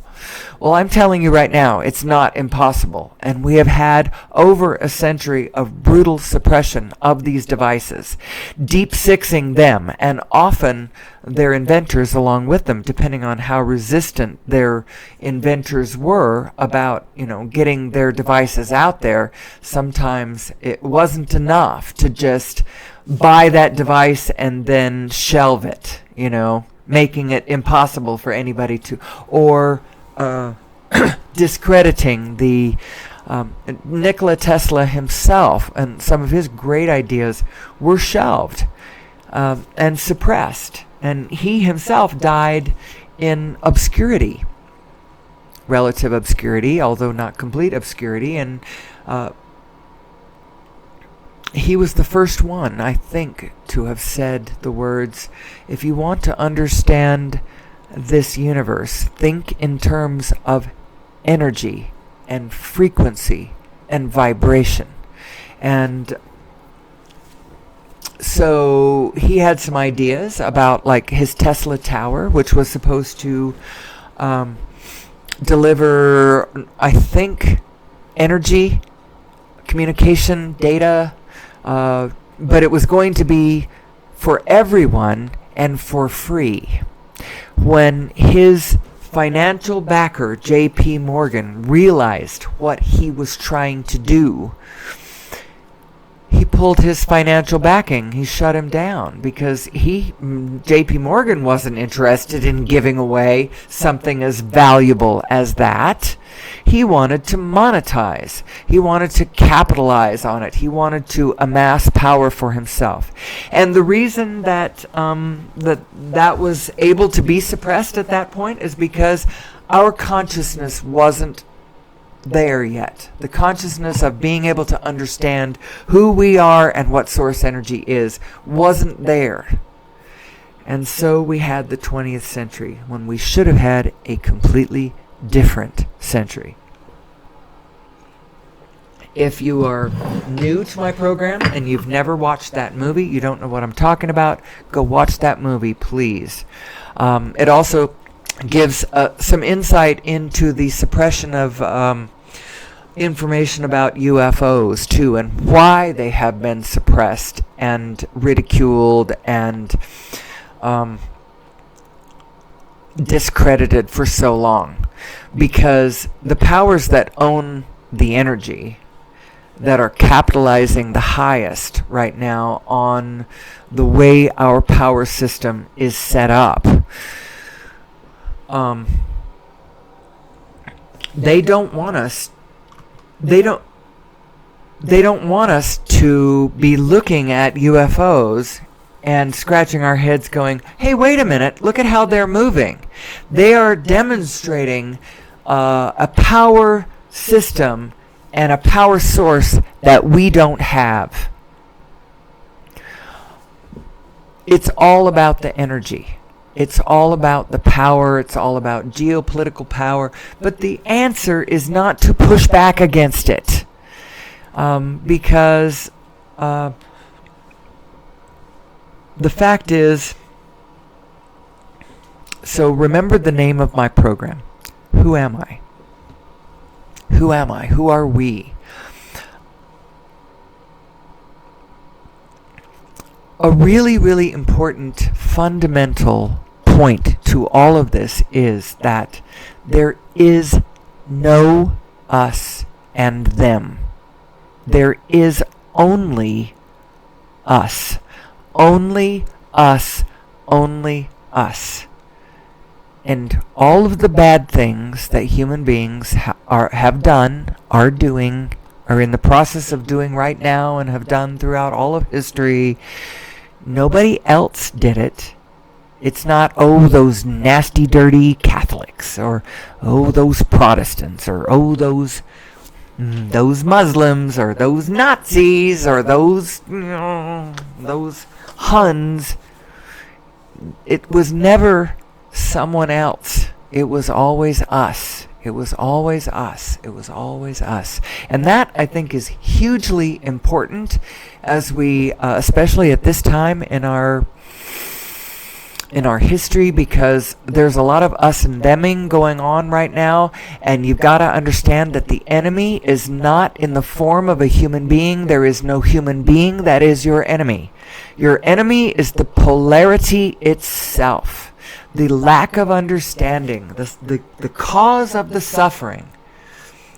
Speaker 1: Well, I'm telling you right now, it's not impossible. And we have had over a century of brutal suppression of these devices, deep sixing them, and often their inventors along with them, depending on how resistant their inventors were about, getting their devices out there. Sometimes it wasn't enough to just buy that device and then shelve it, making it impossible for anybody to, or discrediting the Nikola Tesla himself, and some of his great ideas were shelved and suppressed, and he himself died in obscurity, relative obscurity, although not complete obscurity, and he was the first one, I think, to have said the words, if you want to understand this universe, think in terms of energy and frequency and vibration. And so he had some ideas about like his Tesla Tower, which was supposed to deliver, I think, energy, communication, data, but it was going to be for everyone and for free. When his financial backer, J.P. Morgan, realized what he was trying to do, he pulled his financial backing. He shut him down because J.P. Morgan wasn't interested in giving away something as valuable as that. He wanted to monetize. He wanted to capitalize on it. He wanted to amass power for himself. And the reason that that was able to be suppressed at that point is because our consciousness wasn't there yet. The consciousness of being able to understand who we are and what source energy is wasn't there. And so we had the 20th century when we should have had a completely different century. If you are new to my program and you've never watched that movie, you don't know what I'm talking about, go watch that movie, please. It also gives some insight into the suppression of information about UFOs, too, and why they have been suppressed and ridiculed and discredited for so long. Because the powers that own the energy, that are capitalizing the highest right now on the way our power system is set up. They don't want us. They don't want us to be looking at UFOs and scratching our heads going, hey, wait a minute, look at how they're moving. They are demonstrating a power system and a power source that we don't have. It's all about the energy. It's all about the power. It's all about geopolitical power. But the answer is not to push back against it. Because the fact is, so remember the name of my program. Who am I? Who am I? Who are we? A really, really important fundamental point to all of this is that there is no us and them. There is only us. Only us. Only us. And all of the bad things that human beings have done, are doing, are in the process of doing right now, and have done throughout all of history, nobody else did it. It's not, oh, those nasty, dirty Catholics, or oh, those Protestants, or oh, those Muslims, or those Nazis, or those Huns. It was never someone else. It was always us. It was always us. It was always us. And that, I think, is hugely important as we, especially at this time in our history, because there's a lot of us and theming going on right now, and you've got to understand that the enemy is not in the form of a human being. There is no human being that is your enemy. Your enemy is the polarity itself. The lack of understanding, the cause of the suffering,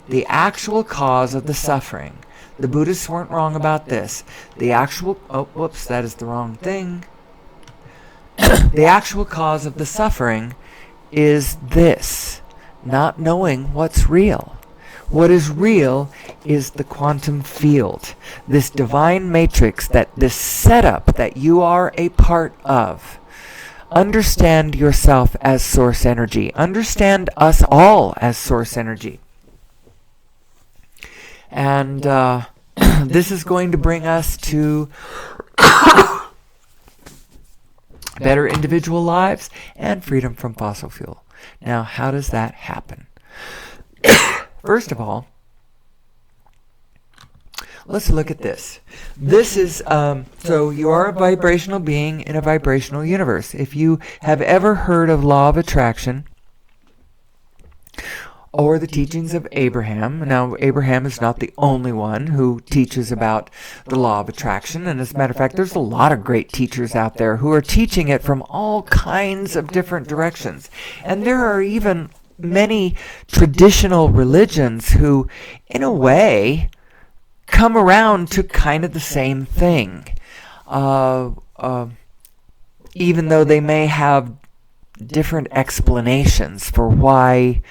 Speaker 1: the actual cause of the suffering. The Buddhists weren't wrong about this. The actual, that is the wrong thing. The actual cause of the suffering is this, not knowing what's real. What is real is the quantum field, this divine matrix, this setup that you are a part of. Understand yourself as source energy. Understand us all as source energy. And this is going to bring us to better individual lives and freedom from fossil fuel. Now, how does that happen? First of all, let's look at this. This is, so you are a vibrational being in a vibrational universe. If you have ever heard of law of attraction or the teachings of Abraham, now Abraham is not the only one who teaches about the law of attraction, and as a matter of fact, there's a lot of great teachers out there who are teaching it from all kinds of different directions. And there are even many traditional religions who, in a way, come around to kind of the same thing, even though they may have different explanations for why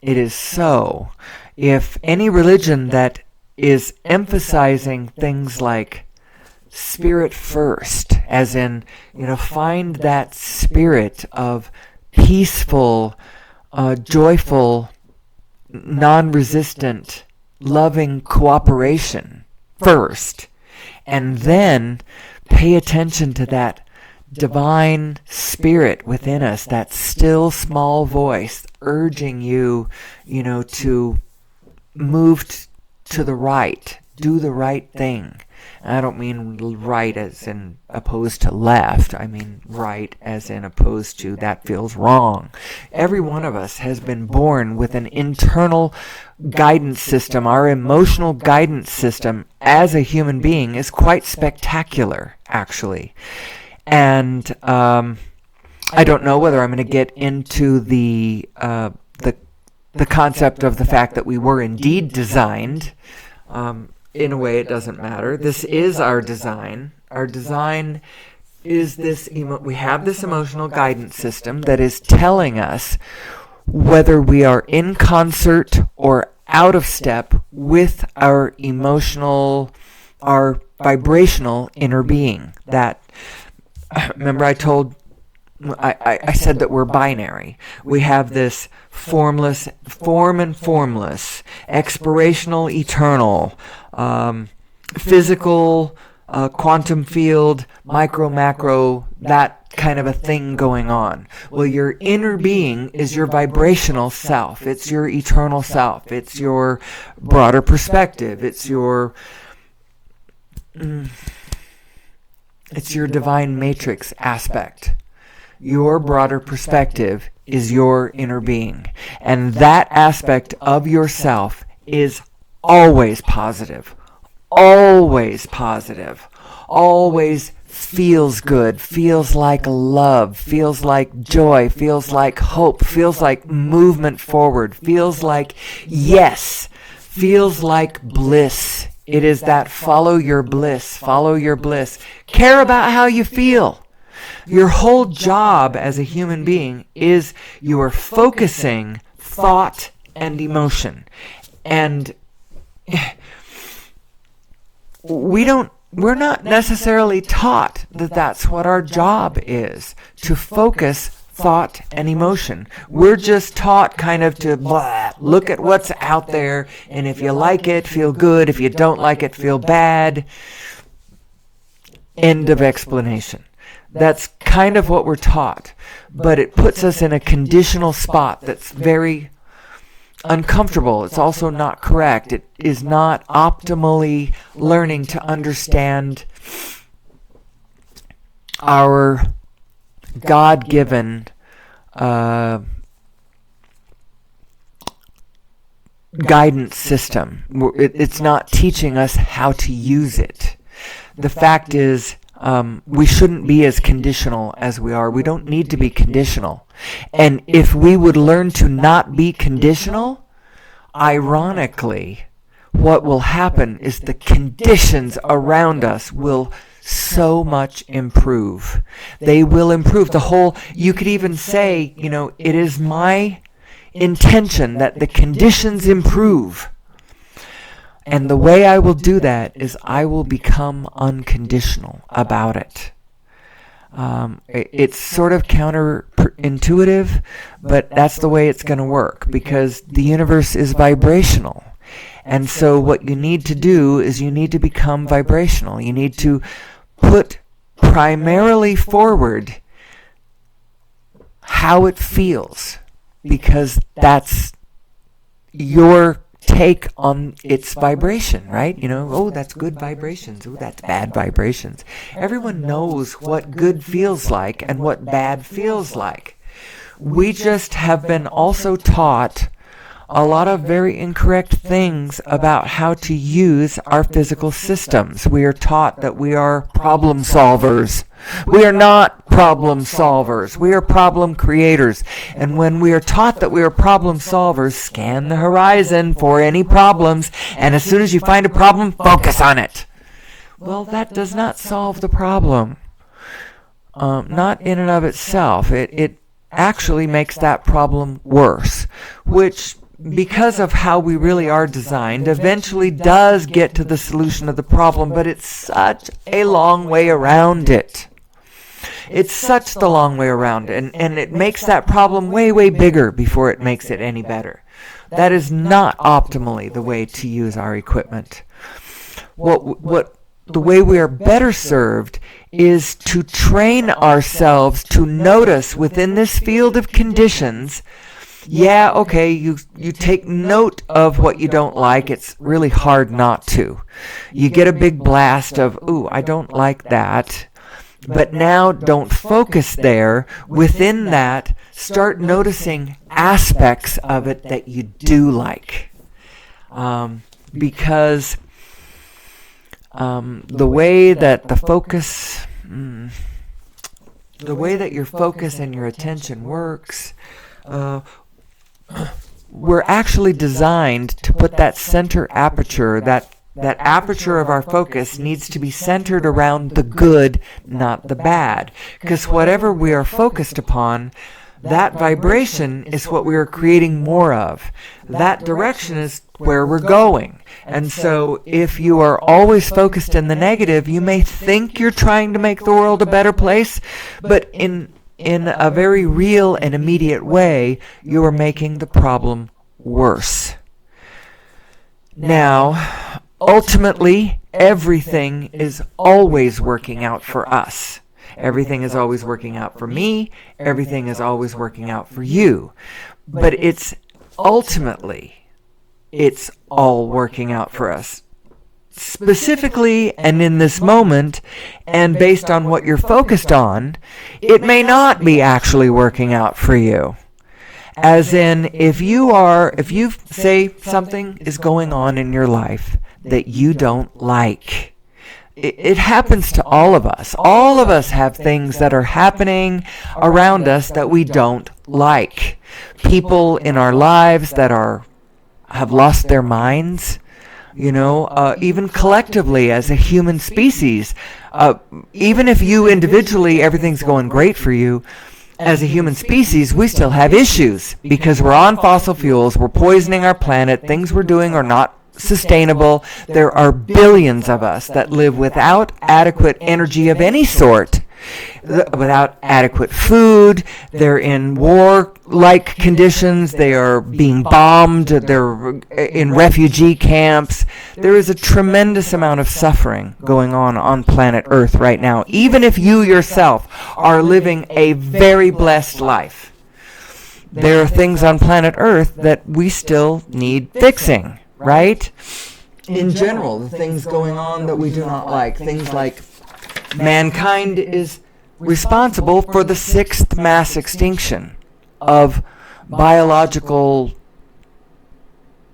Speaker 1: it is so. If any religion that is emphasizing things like spirit first, as in, find that spirit of peaceful, joyful, non-resistant, loving cooperation first, and then pay attention to that divine spirit within us, that still small voice urging you, to move to the right, do the right thing. I don't mean right as in opposed to left. I mean right as in opposed to that feels wrong. Every one of us has been born with an internal guidance system. Our emotional guidance system as a human being is quite spectacular, actually. And I don't know whether I'm going to get into the concept of the fact that we were indeed designed. In a way, it doesn't matter. This is our design. Our design is this, we have this emotional guidance system that is telling us whether we are in concert or out of step with our emotional, our vibrational inner being. That, remember I said that we're binary. We have this form and formless, expirational, eternal, physical, quantum field, micro, macro, that kind of a thing going on. Well, your inner being is your vibrational self. It's your eternal self. It's your broader perspective. It's your divine matrix aspect. Your broader perspective is your inner being. And that aspect of yourself is always positive. Always positive. Always feels good. Feels like love. Feels like joy. Feels like hope. Feels like movement forward. Feels like yes. Feels like bliss. It is that follow your bliss. Follow your bliss. Care about how you feel. Your whole job as a human being is you are focusing thought and emotion. And we're not necessarily taught that that's what our job is, to focus thought and emotion. We're just taught kind of to look at what's out there, and if you like it, feel good. If you don't like it, feel bad. End of explanation. That's kind of what we're taught, but it puts us in a conditional spot that's very uncomfortable. It's also not correct. It is not optimally learning to understand our God-given guidance system. It's not teaching us how to use it. The fact is, we shouldn't be as conditional as we are. We don't need to be conditional. And if we would learn to not be conditional, ironically, what will happen is the conditions around us will so much improve. They will improve. You could even say, it is my intention that the conditions improve. And the way I will do that is I will become unconditional about it. It's sort of counterintuitive, but that's the way it's going to work, because the universe is vibrational. And so what you need to do is you need to become vibrational. You need to put primarily forward how it feels, because that's your take on its vibration, right? That's good vibrations. Oh, that's bad vibrations. Everyone knows what good feels like and what bad feels like. We just have been also taught a lot of very incorrect things about how to use our physical systems. We are taught that we are problem solvers. We are not problem solvers. We are problem creators. And when we are taught that we are problem solvers, scan the horizon for any problems, and as soon as you find a problem, focus on it. Well, that does not solve the problem. Not in and of itself. It actually makes that problem worse, which, because of how we really are designed, eventually does get to the solution of the problem, but it's such a long way around it. It's such the long way around, and it makes that problem way, way bigger before it makes it any better. That is not optimally the way to use our equipment. What the way we are better served is to train ourselves to notice within this field of conditions. Yeah, okay, you take note of what you don't like. It's really hard not to. You get a big blast of, ooh, I don't like that. But now don't focus there. Within that, start noticing aspects of it that you do like. Because the way that your focus and your attention works, we're actually designed to put that center aperture, that aperture of our focus needs to be centered around the good, not the bad. Because whatever we are focused upon, that vibration is what we are creating more of. That direction is where we're going. And so if you are always focused in the negative, you may think you're trying to make the world a better place, but in a very real and immediate way, you are making the problem worse. Now, ultimately, everything is always working out for us. Everything is always working out for me. Everything is always working out for you. But it's all working out for us. Specifically, and in this moment, and based on what you're focused on, it may not be actually working out for you. As in, if you say something is going on in your life that you don't like, it happens to all of us. All of us have things that are happening around us that we don't like. People in our lives that have lost their minds, even collectively as a human species. Even if you individually, everything's going great for you, as a human species, we still have issues because we're on fossil fuels, we're poisoning our planet, things we're doing are not sustainable. There are billions of us that live without adequate energy of any sort, without adequate food. They're in war-like conditions. They are being bombed. They're in refugee camps. There is a tremendous amount of suffering going on planet Earth right now, even if you yourself are living a very blessed life. There are things on planet Earth that we still need fixing. Right? In general, the things going on that we do not like, things like mankind is responsible for the 6th mass extinction of biological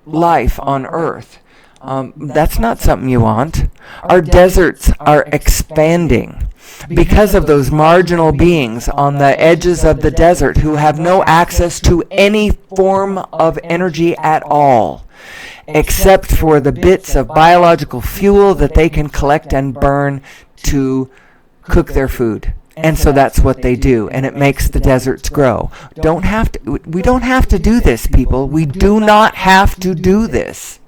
Speaker 1: life on Earth. That's not something you want. Our deserts are expanding because of those marginal beings on the edges of the desert who have no access to any form of energy at all, except for the bits of biological fuel that they can collect and burn to cook their food. And so that's what they do, and it makes the deserts grow. We don't have to do this, people. We do not have to do this.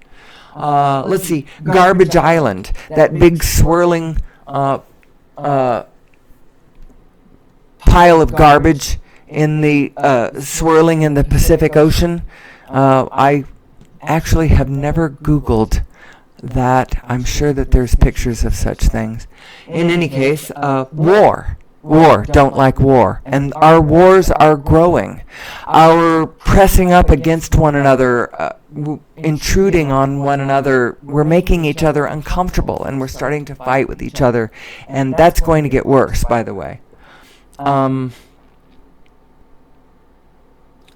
Speaker 1: Let's see, Garbage Island, that big swirling pile of garbage in the swirling in the Pacific Ocean. I actually have never Googled that. I'm sure that there's pictures of such things. In any case, war. Don't like war. And our wars are growing. Our pressing up against one another, intruding on one another, we're making each other uncomfortable, and we're starting to fight with each other. And that's going to get worse, by the way.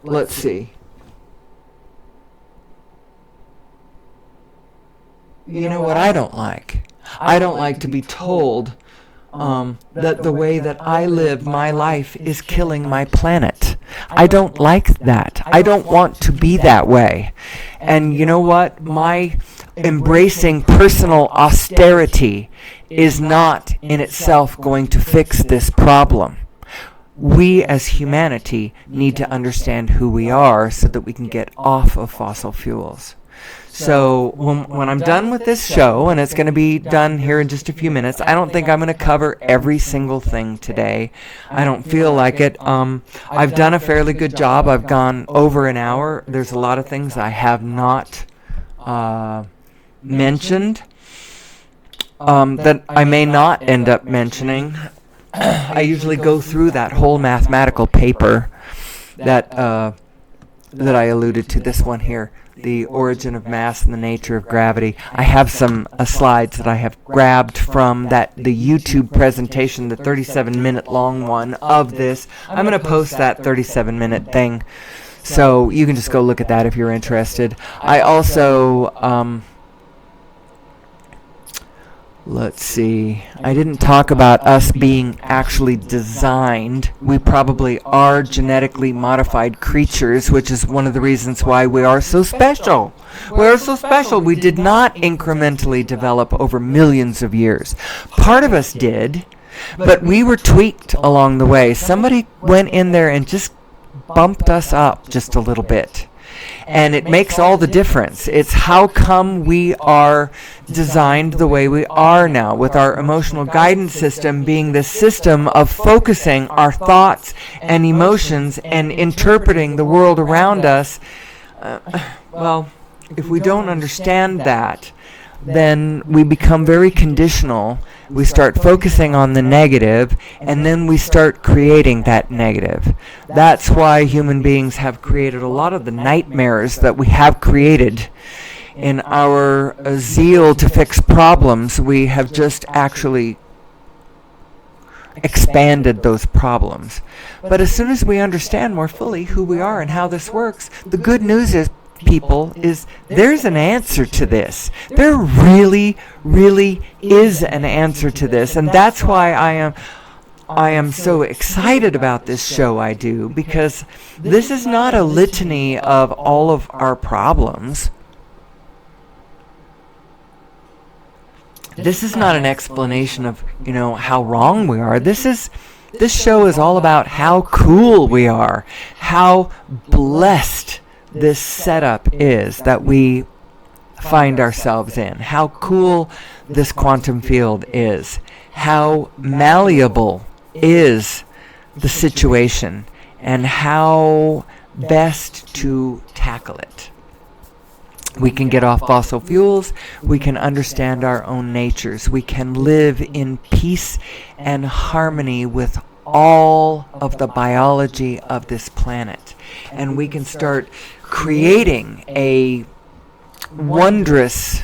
Speaker 1: Let's see. You know what I don't like? I don't like to be told that the way that I live my life is killing my planet. I don't like that. I don't want to be that way. And you know what? My embracing personal austerity is not in itself going to fix this problem. We as humanity need to understand who we are so that we can get off of fossil fuels. So when I'm done with this show, and it's going to be done here in just a few minutes, I don't think I'm going to cover every single thing today. I don't feel like it. I've done a fairly good job. I've gone over an hour. There's a lot of things I have not mentioned. that I may not end up mentioning. I usually go through that whole mathematical paper that that I alluded to. This one here, the origin of mass and the nature of gravity. I have some slides that I have grabbed from the YouTube presentation, the 37-minute long one of this. I'm going to post that 37-minute thing, so you can just go look at that if you're interested. I also let's see. I didn't talk about us being actually designed. We probably are genetically modified creatures, which is one of the reasons why we are so special. We are so special. We did not incrementally develop over millions of years. Part of us did, but we were tweaked along the way. Somebody went in there and just bumped us up just a little bit. And it makes all the difference. It's how come we are designed the way we are now, with our emotional guidance system being the system of focusing our thoughts and emotions and interpreting the world around us. Well, if we don't understand that, then we become very conditional. We start focusing on the negative, and then we start creating that negative. That's why human beings have created a lot of the nightmares that we have created. In our zeal to fix problems, we have just actually expanded those problems. But as soon as we understand more fully who we are and how this works, the good news is, people, is there's an answer to this. There really, really is an answer to this, and that's why I am so excited about this show I do, because this is not a litany of all of our problems. This is not an explanation of, how wrong we are. This show is all about how cool we are, how blessed this setup is that we find ourselves in, how cool this quantum field is, how malleable is the situation, and how best to tackle it. We can get off fossil fuels, we can understand our own natures, we can live in peace and harmony with all of the biology of this planet, and we can start creating a wondrous,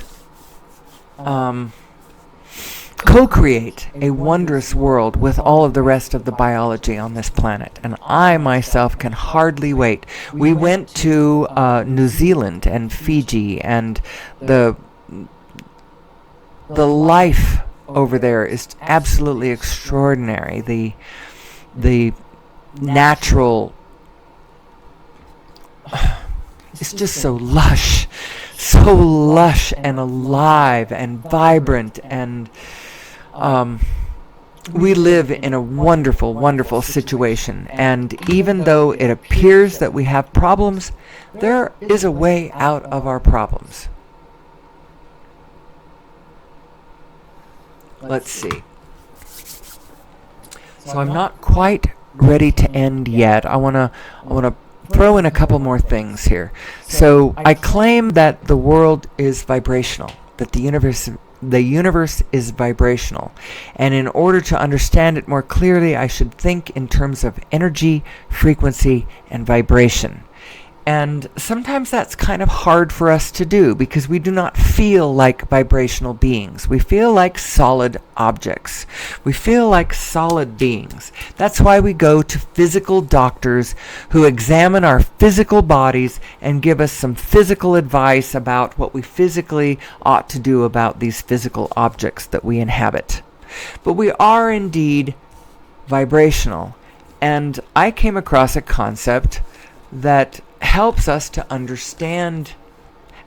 Speaker 1: co-create a wondrous world with all of the rest of the biology on this planet. And I myself can hardly wait. We went to New Zealand and Fiji, and the life over there is absolutely extraordinary. The natural, it's just so lush and alive and vibrant, and we live in a wonderful, wonderful situation. And even though it appears that we have problems, there is a way out of our problems. Let's see. So I'm not quite ready to end yet. I want to throw in a couple more things here. So I claim that the world is vibrational, that the universe is vibrational. And in order to understand it more clearly, I should think in terms of energy, frequency, and vibration. And sometimes that's kind of hard for us to do because we do not feel like vibrational beings. We feel like solid objects. We feel like solid beings. That's why we go to physical doctors who examine our physical bodies and give us some physical advice about what we physically ought to do about these physical objects that we inhabit. But we are indeed vibrational. And I came across a concept that helps us to understand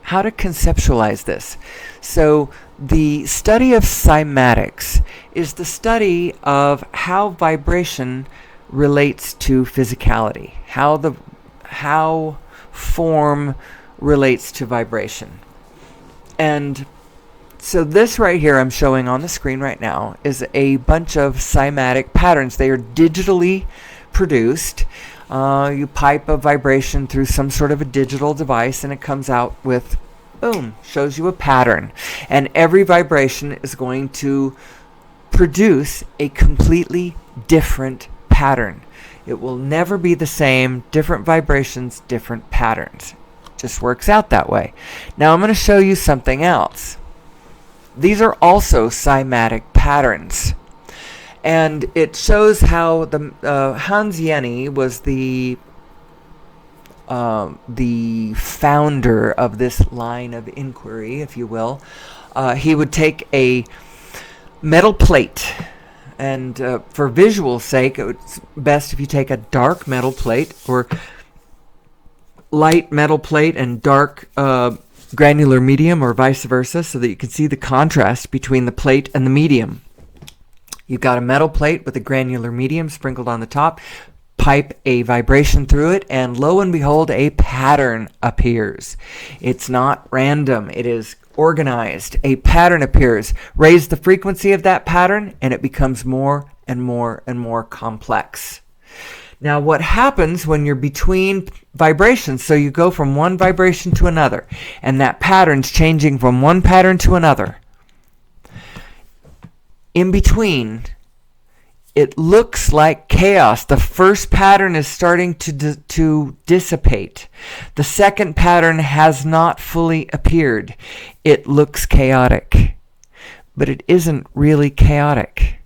Speaker 1: how to conceptualize this. So the study of cymatics is the study of how vibration relates to physicality, how form relates to vibration. And so this right here I'm showing on the screen right now is a bunch of cymatic patterns. They are digitally produced. You pipe a vibration through some sort of a digital device and it comes out with Boom, shows you a pattern. And every vibration is going to produce a completely different pattern. It will never be the same. Different vibrations, different patterns. Just works out that way. Now I'm going to show you something else. These are also cymatic patterns. And it shows how the Hans Jenny was the founder of this line of inquiry, if you will. He would take a metal plate, and for visual sake, it's best if you take a dark metal plate or light metal plate and dark granular medium, or vice versa, so that you can see the contrast between the plate and the medium. You've got a metal plate with a granular medium sprinkled on the top. Pipe a vibration through it, and lo and behold, a pattern appears. It's not random. It is organized. A pattern appears. Raise the frequency of that pattern, and it becomes more and more and more complex. Now, what happens when you're between vibrations, so you go from one vibration to another, and that pattern's changing from one pattern to another. In between, it looks like chaos. The first pattern is starting to dissipate. The second pattern has not fully appeared. It looks chaotic, but it isn't really chaotic.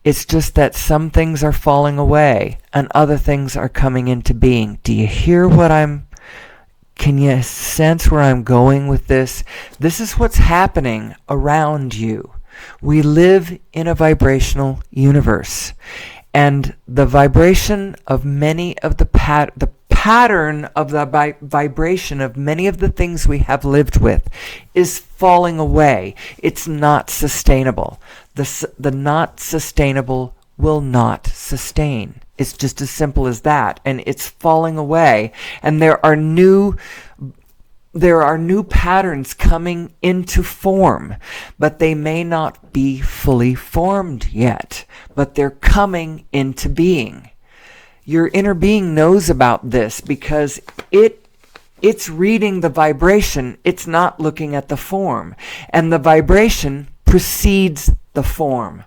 Speaker 1: It's just that some things are falling away and other things are coming into being. Do you hear can you sense where I'm going with this? This is what's happening around you. We live in a vibrational universe, and the vibration of many of the pattern of the vibration of many of the things we have lived with is falling away. It's not sustainable. The not sustainable will not sustain. It's just as simple as that, and it's falling away, and there are new patterns coming into form, but they may not be fully formed yet, but they're coming into being. Your inner being knows about this because it's reading the vibration. It's not looking at the form, and the vibration precedes the form.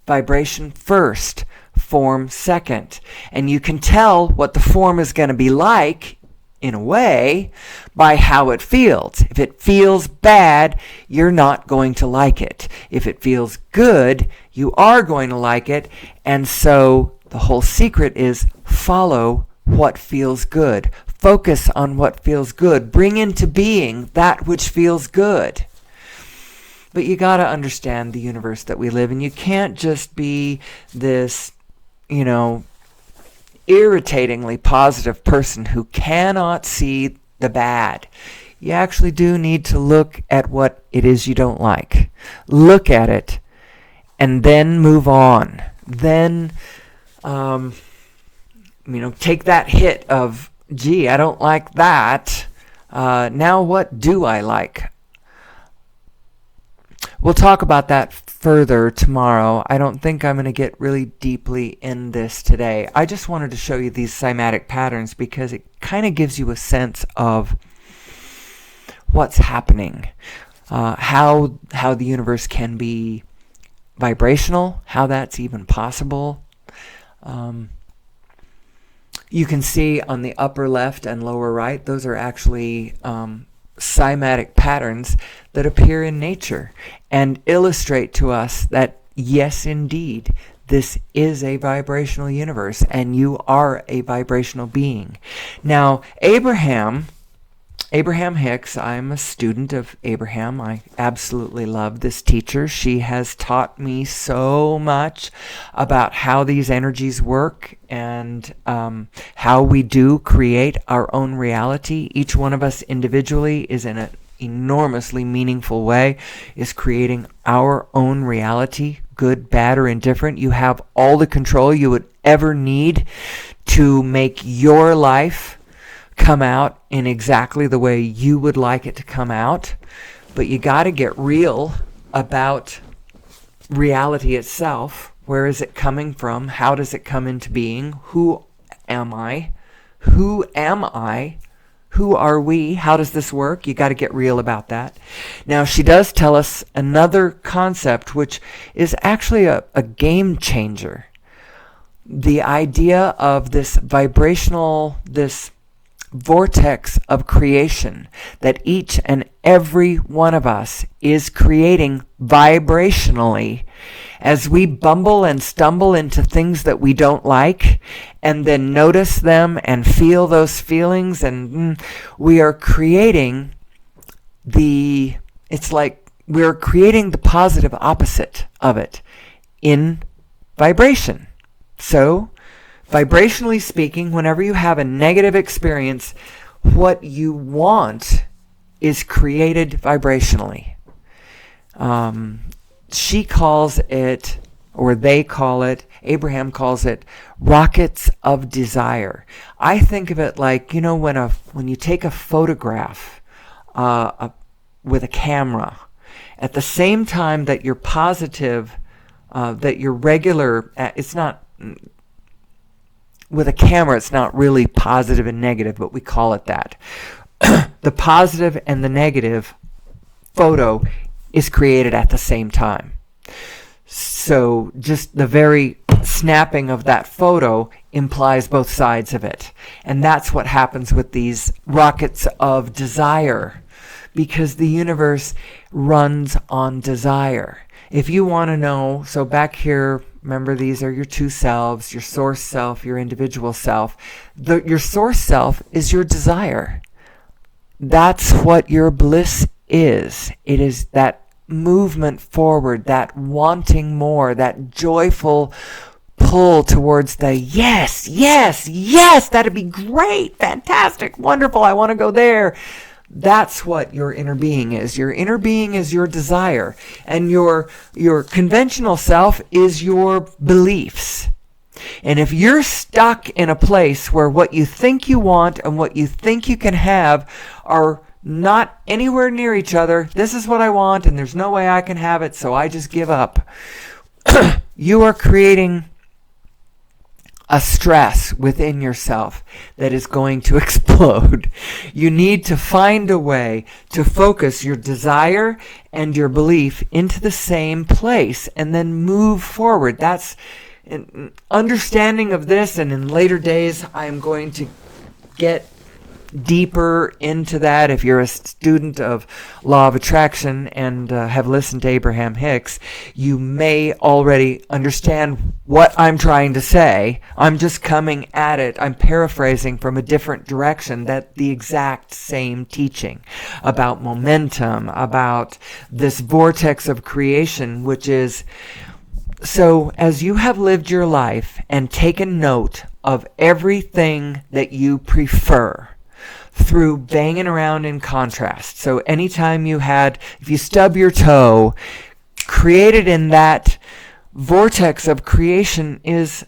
Speaker 1: Vibration first, form second, and you can tell what the form is going to be like, in a way, by how it feels. If it feels bad, you're not going to like it. If it feels good, you are going to like it. And so the whole secret is follow what feels good. Focus on what feels good. Bring into being that which feels good. But you got to understand the universe that we live in. You can't just be this, irritatingly positive person who cannot see the bad. You actually do need to look at what it is you don't like. Look at it and then move on. Then, take that hit of, gee, I don't like that. Now what do I like? We'll talk about that further tomorrow. I don't think I'm going to get really deeply in this today. I just wanted to show you these cymatic patterns because it kind of gives you a sense of what's happening, how the universe can be vibrational, how that's even possible. You can see on the upper left and lower right, those are actually cymatic patterns that appear in nature and illustrate to us that, yes, indeed, this is a vibrational universe and you are a vibrational being. Now, Abraham Hicks, I'm a student of Abraham. I absolutely love this teacher. She has taught me so much about how these energies work and how we do create our own reality. Each one of us individually is in an enormously meaningful way, is creating our own reality, good, bad, or indifferent. You have all the control you would ever need to make your life come out in exactly the way you would like it to come out. But you got to get real about reality itself. Where is it coming from? How does it come into being? Who am I? Who am I? Who are we? How does this work? You got to get real about that. Now, she does tell us another concept, which is actually a game changer. The idea of this vibrational, this vortex of creation that each and every one of us is creating vibrationally as we bumble and stumble into things that we don't like and then notice them and feel those feelings, and we are creating it's like we're creating the positive opposite of it in vibration. So, vibrationally speaking, whenever you have a negative experience, what you want is created vibrationally. She calls it, or they call it, Abraham calls it, rockets of desire. I think of it like, when you take a photograph with a camera, at the same time that you're positive, that you're regular, it's not, with a camera, it's not really positive and negative, but we call it that. The positive and the negative photo is created at the same time. So just the very snapping of that photo implies both sides of it. And that's what happens with these rockets of desire, because the universe runs on desire. If you want to know, so back here, remember, these are your two selves, your source self, your individual self. Your source self is your desire. That's what your bliss is. It is that movement forward, that wanting more, that joyful pull towards the yes, yes, yes, that'd be great, fantastic, wonderful, I want to go there. That's what your inner being is. Your inner being is your desire. And your conventional self is your beliefs. And if you're stuck in a place where what you think you want and what you think you can have are not anywhere near each other, this is what I want and there's no way I can have it, so I just give up. You are creating a stress within yourself that is going to explode. You need to find a way to focus your desire and your belief into the same place and then move forward. That's an understanding of this, and in later days I am going to get deeper into that. If you're a student of Law of Attraction and have listened to Abraham Hicks, you may already understand what I'm trying to say. I'm just coming at it. I'm paraphrasing from a different direction, that the exact same teaching about momentum, about this vortex of creation, which is, so as you have lived your life and taken note of everything that you prefer, through banging around in contrast. So anytime if you stub your toe, created in that vortex of creation is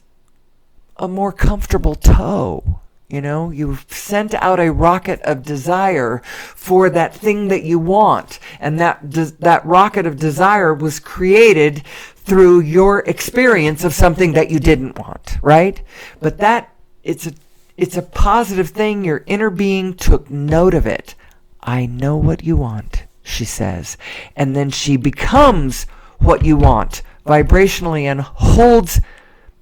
Speaker 1: a more comfortable toe. You've sent out a rocket of desire for that thing that you want. And that rocket of desire was created through your experience of something that you didn't want, right? But it's a positive thing. Your inner being took note of it. I know what you want, she says. And then she becomes what you want vibrationally and holds.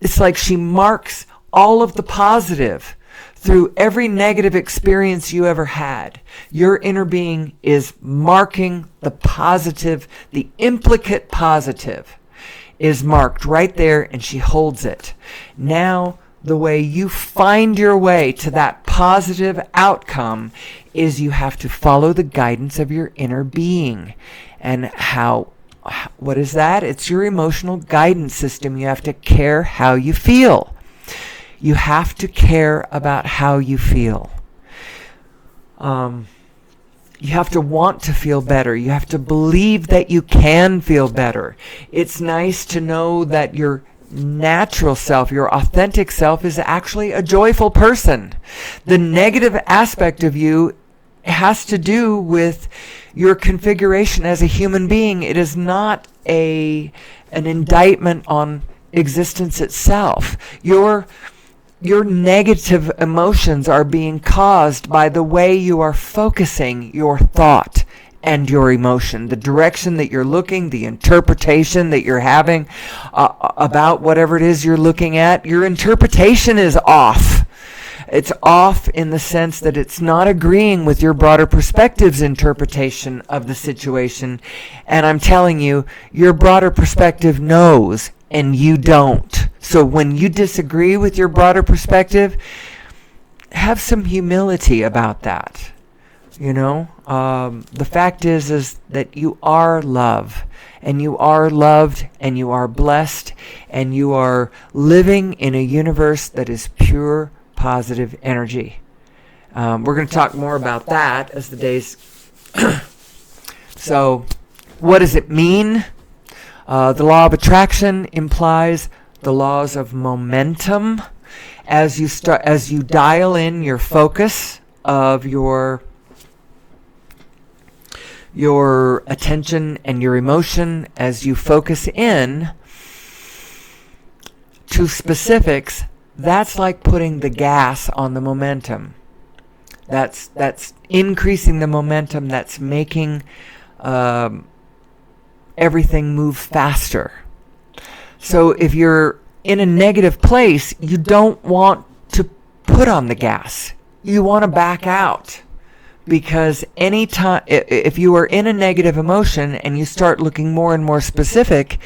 Speaker 1: It's like she marks all of the positive through every negative experience you ever had. Your inner being is marking the positive, the implicate positive is marked right there, and she holds it. Now, the way you find your way to that positive outcome is you have to follow the guidance of your inner being. And what is that? It's your emotional guidance system. You have to care how you feel. You have to care about how you feel. You have to want to feel better. You have to believe that you can feel better. It's nice to know that your natural self, your authentic self, is actually a joyful person. The negative aspect of you has to do with your configuration as a human being. It is not an indictment on existence itself. your negative emotions are being caused by the way you are focusing your thought and your emotion, the direction that you're looking, the interpretation that you're having about whatever it is you're looking at. Your interpretation is off. It's off in the sense that it's not agreeing with your broader perspective's interpretation of the situation. And I'm telling you, your broader perspective knows and you don't. So when you disagree with your broader perspective, have some humility about that. You know, the fact is that you are love, and you are loved, and you are blessed, and you are living in a universe that is pure, positive energy. We're going to talk more about that as the days. So, what does it mean? The law of attraction implies the laws of momentum. As you dial in your focus of your attention and your emotion, as you focus in to specifics, that's like putting the gas on the momentum. That's increasing the momentum. That's making everything move faster. So if you're in a negative place, you don't want to put on the gas. You want to back out. Because anytime, if you are in a negative emotion and you start looking more and more specific,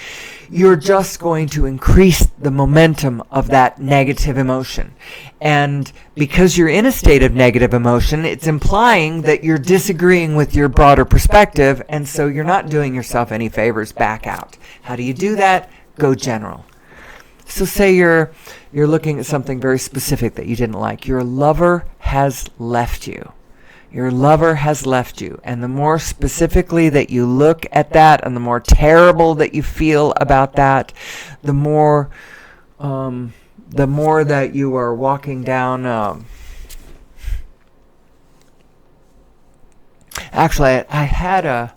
Speaker 1: you're just going to increase the momentum of that negative emotion. And because you're in a state of negative emotion, it's implying that you're disagreeing with your broader perspective, and so you're not doing yourself any favors. Back out. How do you do that? Go general. So say you're looking at something very specific that you didn't like. Your lover has left you. Your lover has left you. And the more specifically that you look at that and the more terrible that you feel about that, the more that you are walking down. Actually, I had a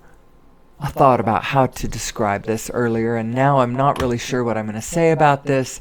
Speaker 1: thought about how to describe this earlier, and now I'm not really sure what I'm going to say about this.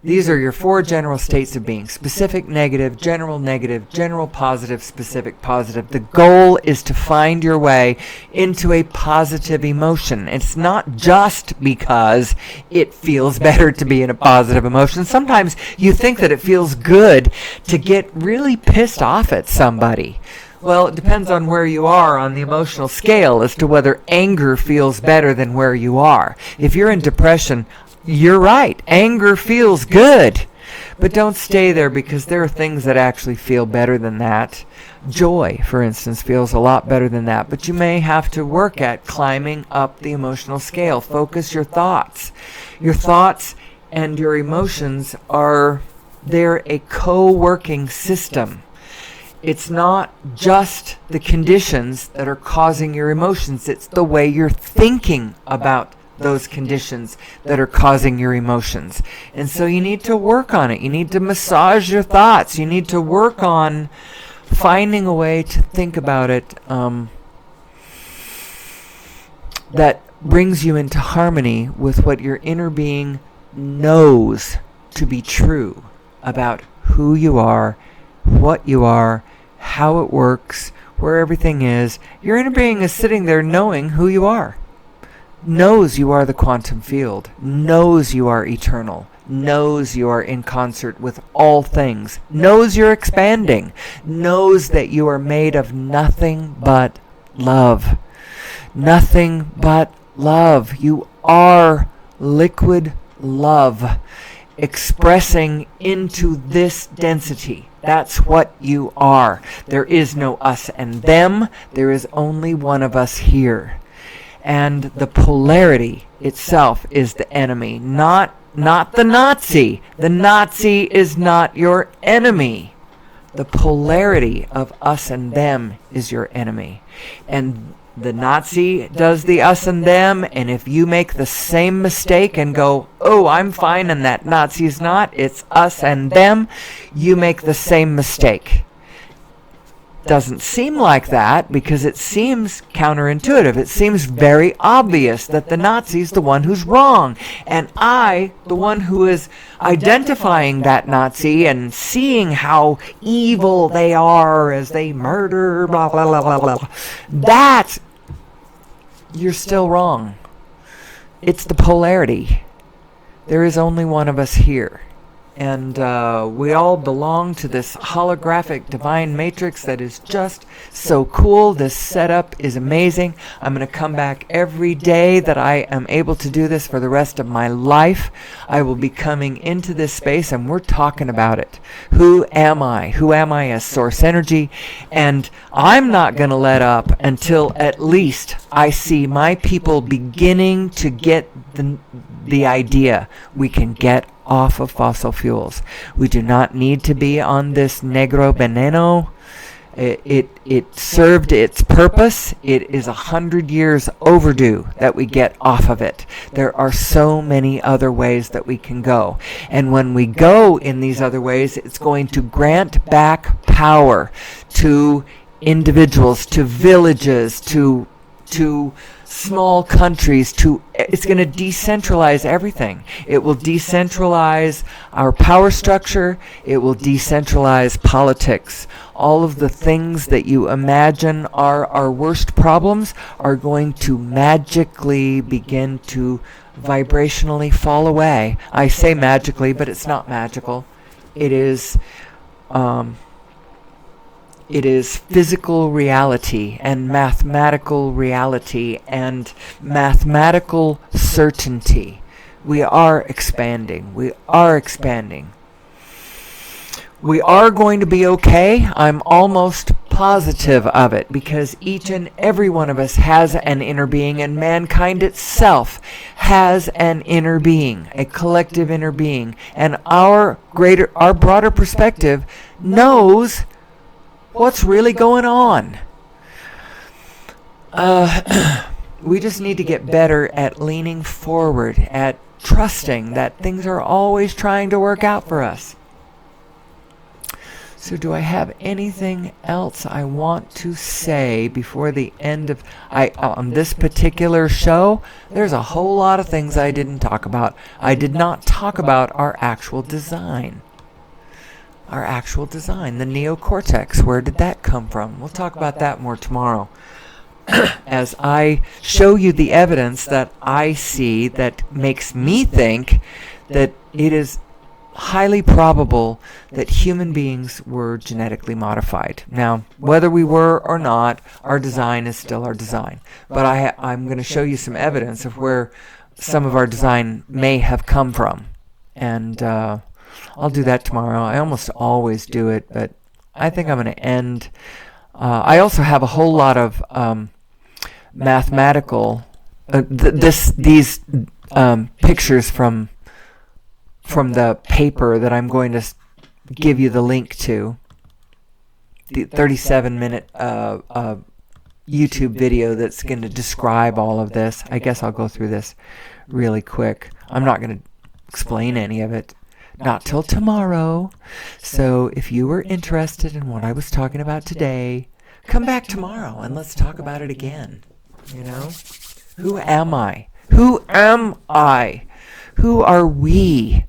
Speaker 1: These are your four general states of being: specific, negative, general positive, specific positive. The goal is to find your way into a positive emotion. It's not just because it feels better to be in a positive emotion. Sometimes you think that it feels good to get really pissed off at somebody. Well, it depends on where you are on the emotional scale as to whether anger feels better than where you are. If you're in depression, you're right. Anger feels good. But don't stay there, because there are things that actually feel better than that. Joy, for instance, feels a lot better than that. But you may have to work at climbing up the emotional scale. Focus your thoughts. Your thoughts and your emotions they're a co-working system. It's not just the conditions that are causing your emotions. It's the way you're thinking about those conditions that are causing your emotions. And so you need to work on it. You need to massage your thoughts. You need to work on finding a way to think about it that brings you into harmony with what your inner being knows to be true about who you are, what you are, how it works, where everything is. Your inner being is sitting there knowing who you are. Knows you are the quantum field, knows you are eternal, knows you are in concert with all things, knows you're expanding, knows that you are made of nothing but love. Nothing but love. You are liquid love expressing into this density. That's what you are. There is no us and them. There is only one of us here. And the polarity itself is the enemy, not the Nazi. The Nazi is not your enemy. The polarity of us and them is your enemy. And the Nazi does the us and them, and if you make the same mistake and go, oh, I'm fine and that Nazi's not, it's us and them, you make the same mistake. doesn't seem like that because it seems counterintuitive. It seems very obvious that the Nazi's the one who's wrong. And I, the one who is identifying that Nazi and seeing how evil they are as they murder, blah, blah, blah, blah, blah. That, you're still wrong. It's the polarity. There is only one of us here. And we all belong to this holographic divine matrix that is just so cool. This setup is amazing. I'm going to come back every day that I am able to do this for the rest of my life. I will be coming into this space and we're talking about it. Who am I? Who am I as source energy? And I'm not going to let up until at least I see my people beginning to get the idea we can get off of fossil fuels. We do not need to be on this negro veneno. It served its purpose. It is 100 years overdue that we get off of it. There are so many other ways that we can go. And when we go in these other ways, it's going to grant back power to individuals, to villages, to small countries. It's going to decentralize everything. It will decentralize our power structure. It will decentralize politics. All of the things that you imagine are our worst problems are going to magically begin to vibrationally fall away. I say magically, but it's not magical. It is physical reality and mathematical reality and mathematical certainty. We are expanding. We are expanding. We are going to be okay. I'm almost positive of it because each and every one of us has an inner being, and mankind itself has an inner being, a collective inner being. And our broader perspective knows what's really going on. We just need to get better at leaning forward, at trusting that things are always trying to work out for us. So do I have anything else I want to say before the end of on this particular show? There's a whole lot of things I didn't talk about. I did not talk about our actual design. The neocortex. Where did that come from? We'll talk about that more tomorrow. As I show you the evidence that I see that makes me think that it is highly probable that human beings were genetically modified. Now, whether we were or not, our design is still our design. But I'm going to show you some evidence of where some of our design may have come from. And I'll do that tomorrow. I almost always do it, but I think I'm going to end. I also have a whole lot of mathematical these pictures from the paper that I'm going to give you the link to. The 37-minute YouTube video that's going to describe all of this. I guess I'll go through this really quick. I'm not going to explain any of it. Not till tomorrow. So if you were interested in what I was talking about today, come back tomorrow and let's talk about it again. You know? Who am I? Who am I? Who are we?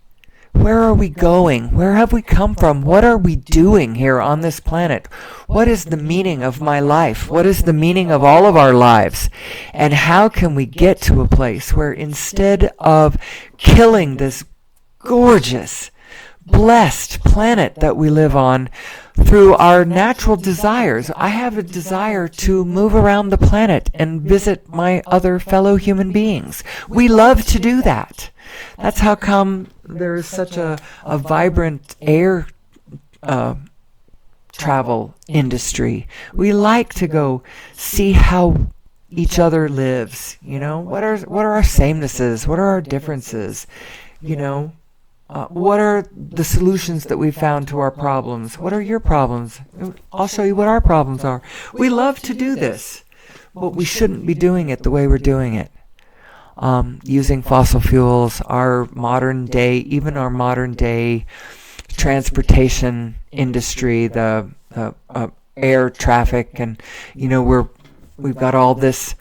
Speaker 1: Where are we going? Where have we come from? What are we doing here on this planet? What is the meaning of my life? What is the meaning of all of our lives? And how can we get to a place where instead of killing this gorgeous, blessed planet that we live on through our natural desires. I have a desire to move around the planet and visit my other fellow human beings. We love to do that. That's how come there's such a vibrant air travel industry. We like to go see how each other lives. You know, what are our samenesses? What are our differences? You know, what are the solutions that we've found to our problems? What are your problems? I'll show you what our problems are. We love to do this, but we shouldn't be doing it the way we're doing it. Using fossil fuels, our modern day transportation industry, the air traffic, and we've got all this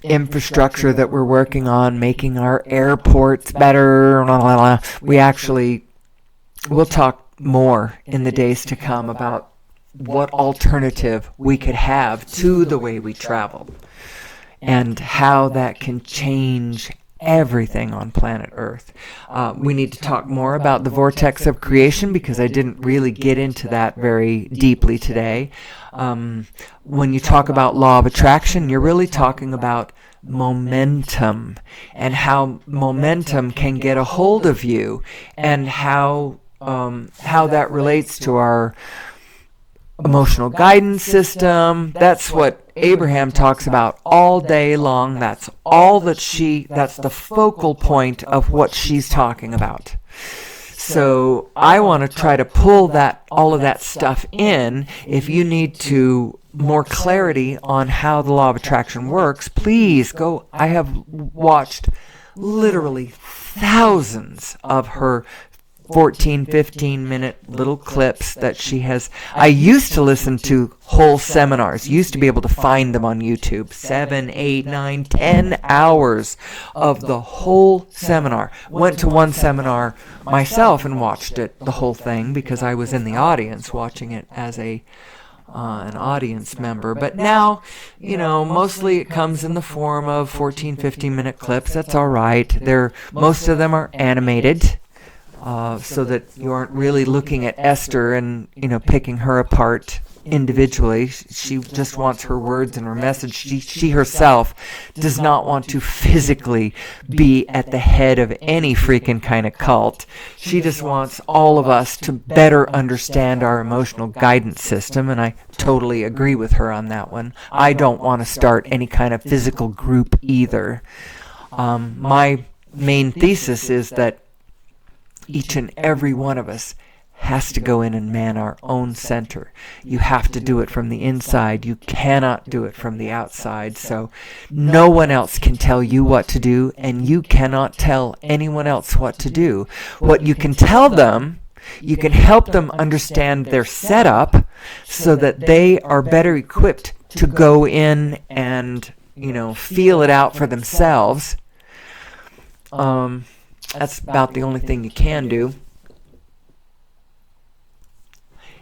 Speaker 1: infrastructure that we're working on, making our airports better. Blah, blah, blah. We'll talk more in the days to come about what alternative we could have to the way we travel and how that can change everything on planet Earth. We need to talk more about the vortex of creation, because I didn't really get into that very deeply today. When you talk about law of attraction, you're really talking about momentum and how momentum can get a hold of you, and how that relates to our emotional guidance system. That's what Abraham talks about all day long. That's the focal point of what she's talking about. So I want to try to pull all of that stuff in. If you need more clarity on how the law of attraction works, please go. I have watched literally thousands of her 14, 15-minute little clips that she has. I used to listen to whole seminars, used to be able to find them on YouTube, 7, 8, 9, 10 hours of the whole seminar. Went to one seminar myself and watched it, the whole thing, because I was in the audience watching it as an audience member. But now, mostly it comes in the form of 14, 15-minute clips. That's all right. Most of them are animated. So that you aren't really looking at Esther and, picking her apart individually. She just wants her words and her message. She herself does not want to physically be at the head of any freaking kind of cult. She just wants all of us to better understand our emotional guidance system, and I totally agree with her on that one. I don't want to start any kind of physical group either. My main thesis is that each and every one of us has to go in and man our own center. You have to do it from the inside. You cannot do it from the outside. So no one else can tell you what to do, and you cannot tell anyone else what to do. What you can tell them, you can help them understand their setup so that they are better equipped to go in and, feel it out for themselves. That's about the only thing you can do.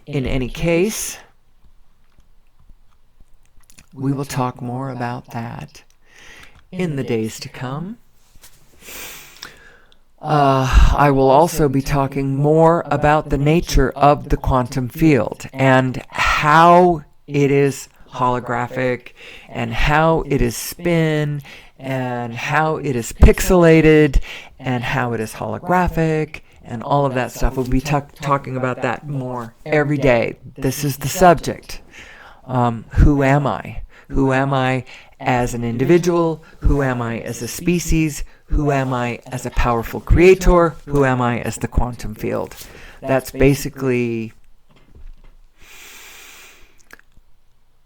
Speaker 1: In any case, we will talk more about that in the days to come. I will also be talking more about the nature of the quantum field and how it is holographic and how it is spin and how it is pixelated and how it is holographic and all of that stuff. We'll be talking about that more every day. This is the subject. Who am I? Who am I as an individual? Who am I as a species? Who am I as a powerful creator? Who am I as the quantum field? That's basically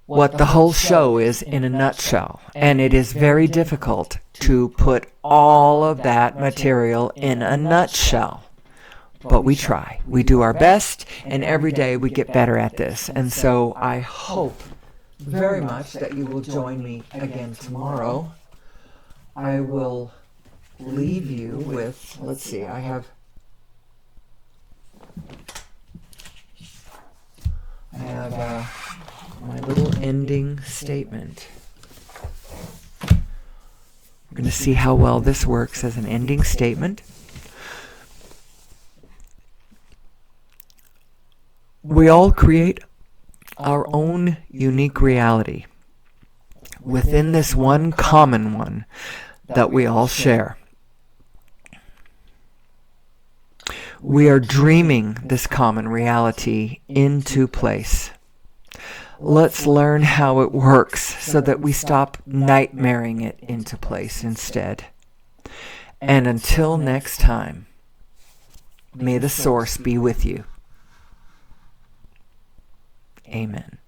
Speaker 1: what the whole show is in a nutshell. And it is very difficult to put all of that material in a nutshell. But we try. We do our best, and every day we get better at this. And so I hope very much that you will join me again tomorrow. I will leave you with, let's see, I have my little ending statement. We're going to see how well this works as an ending statement. We all create our own unique reality within this one common one that we all share. We are dreaming this common reality into place. Let's learn how it works so that we stop nightmaring it into place instead. And until next time, may the source be with you. Amen.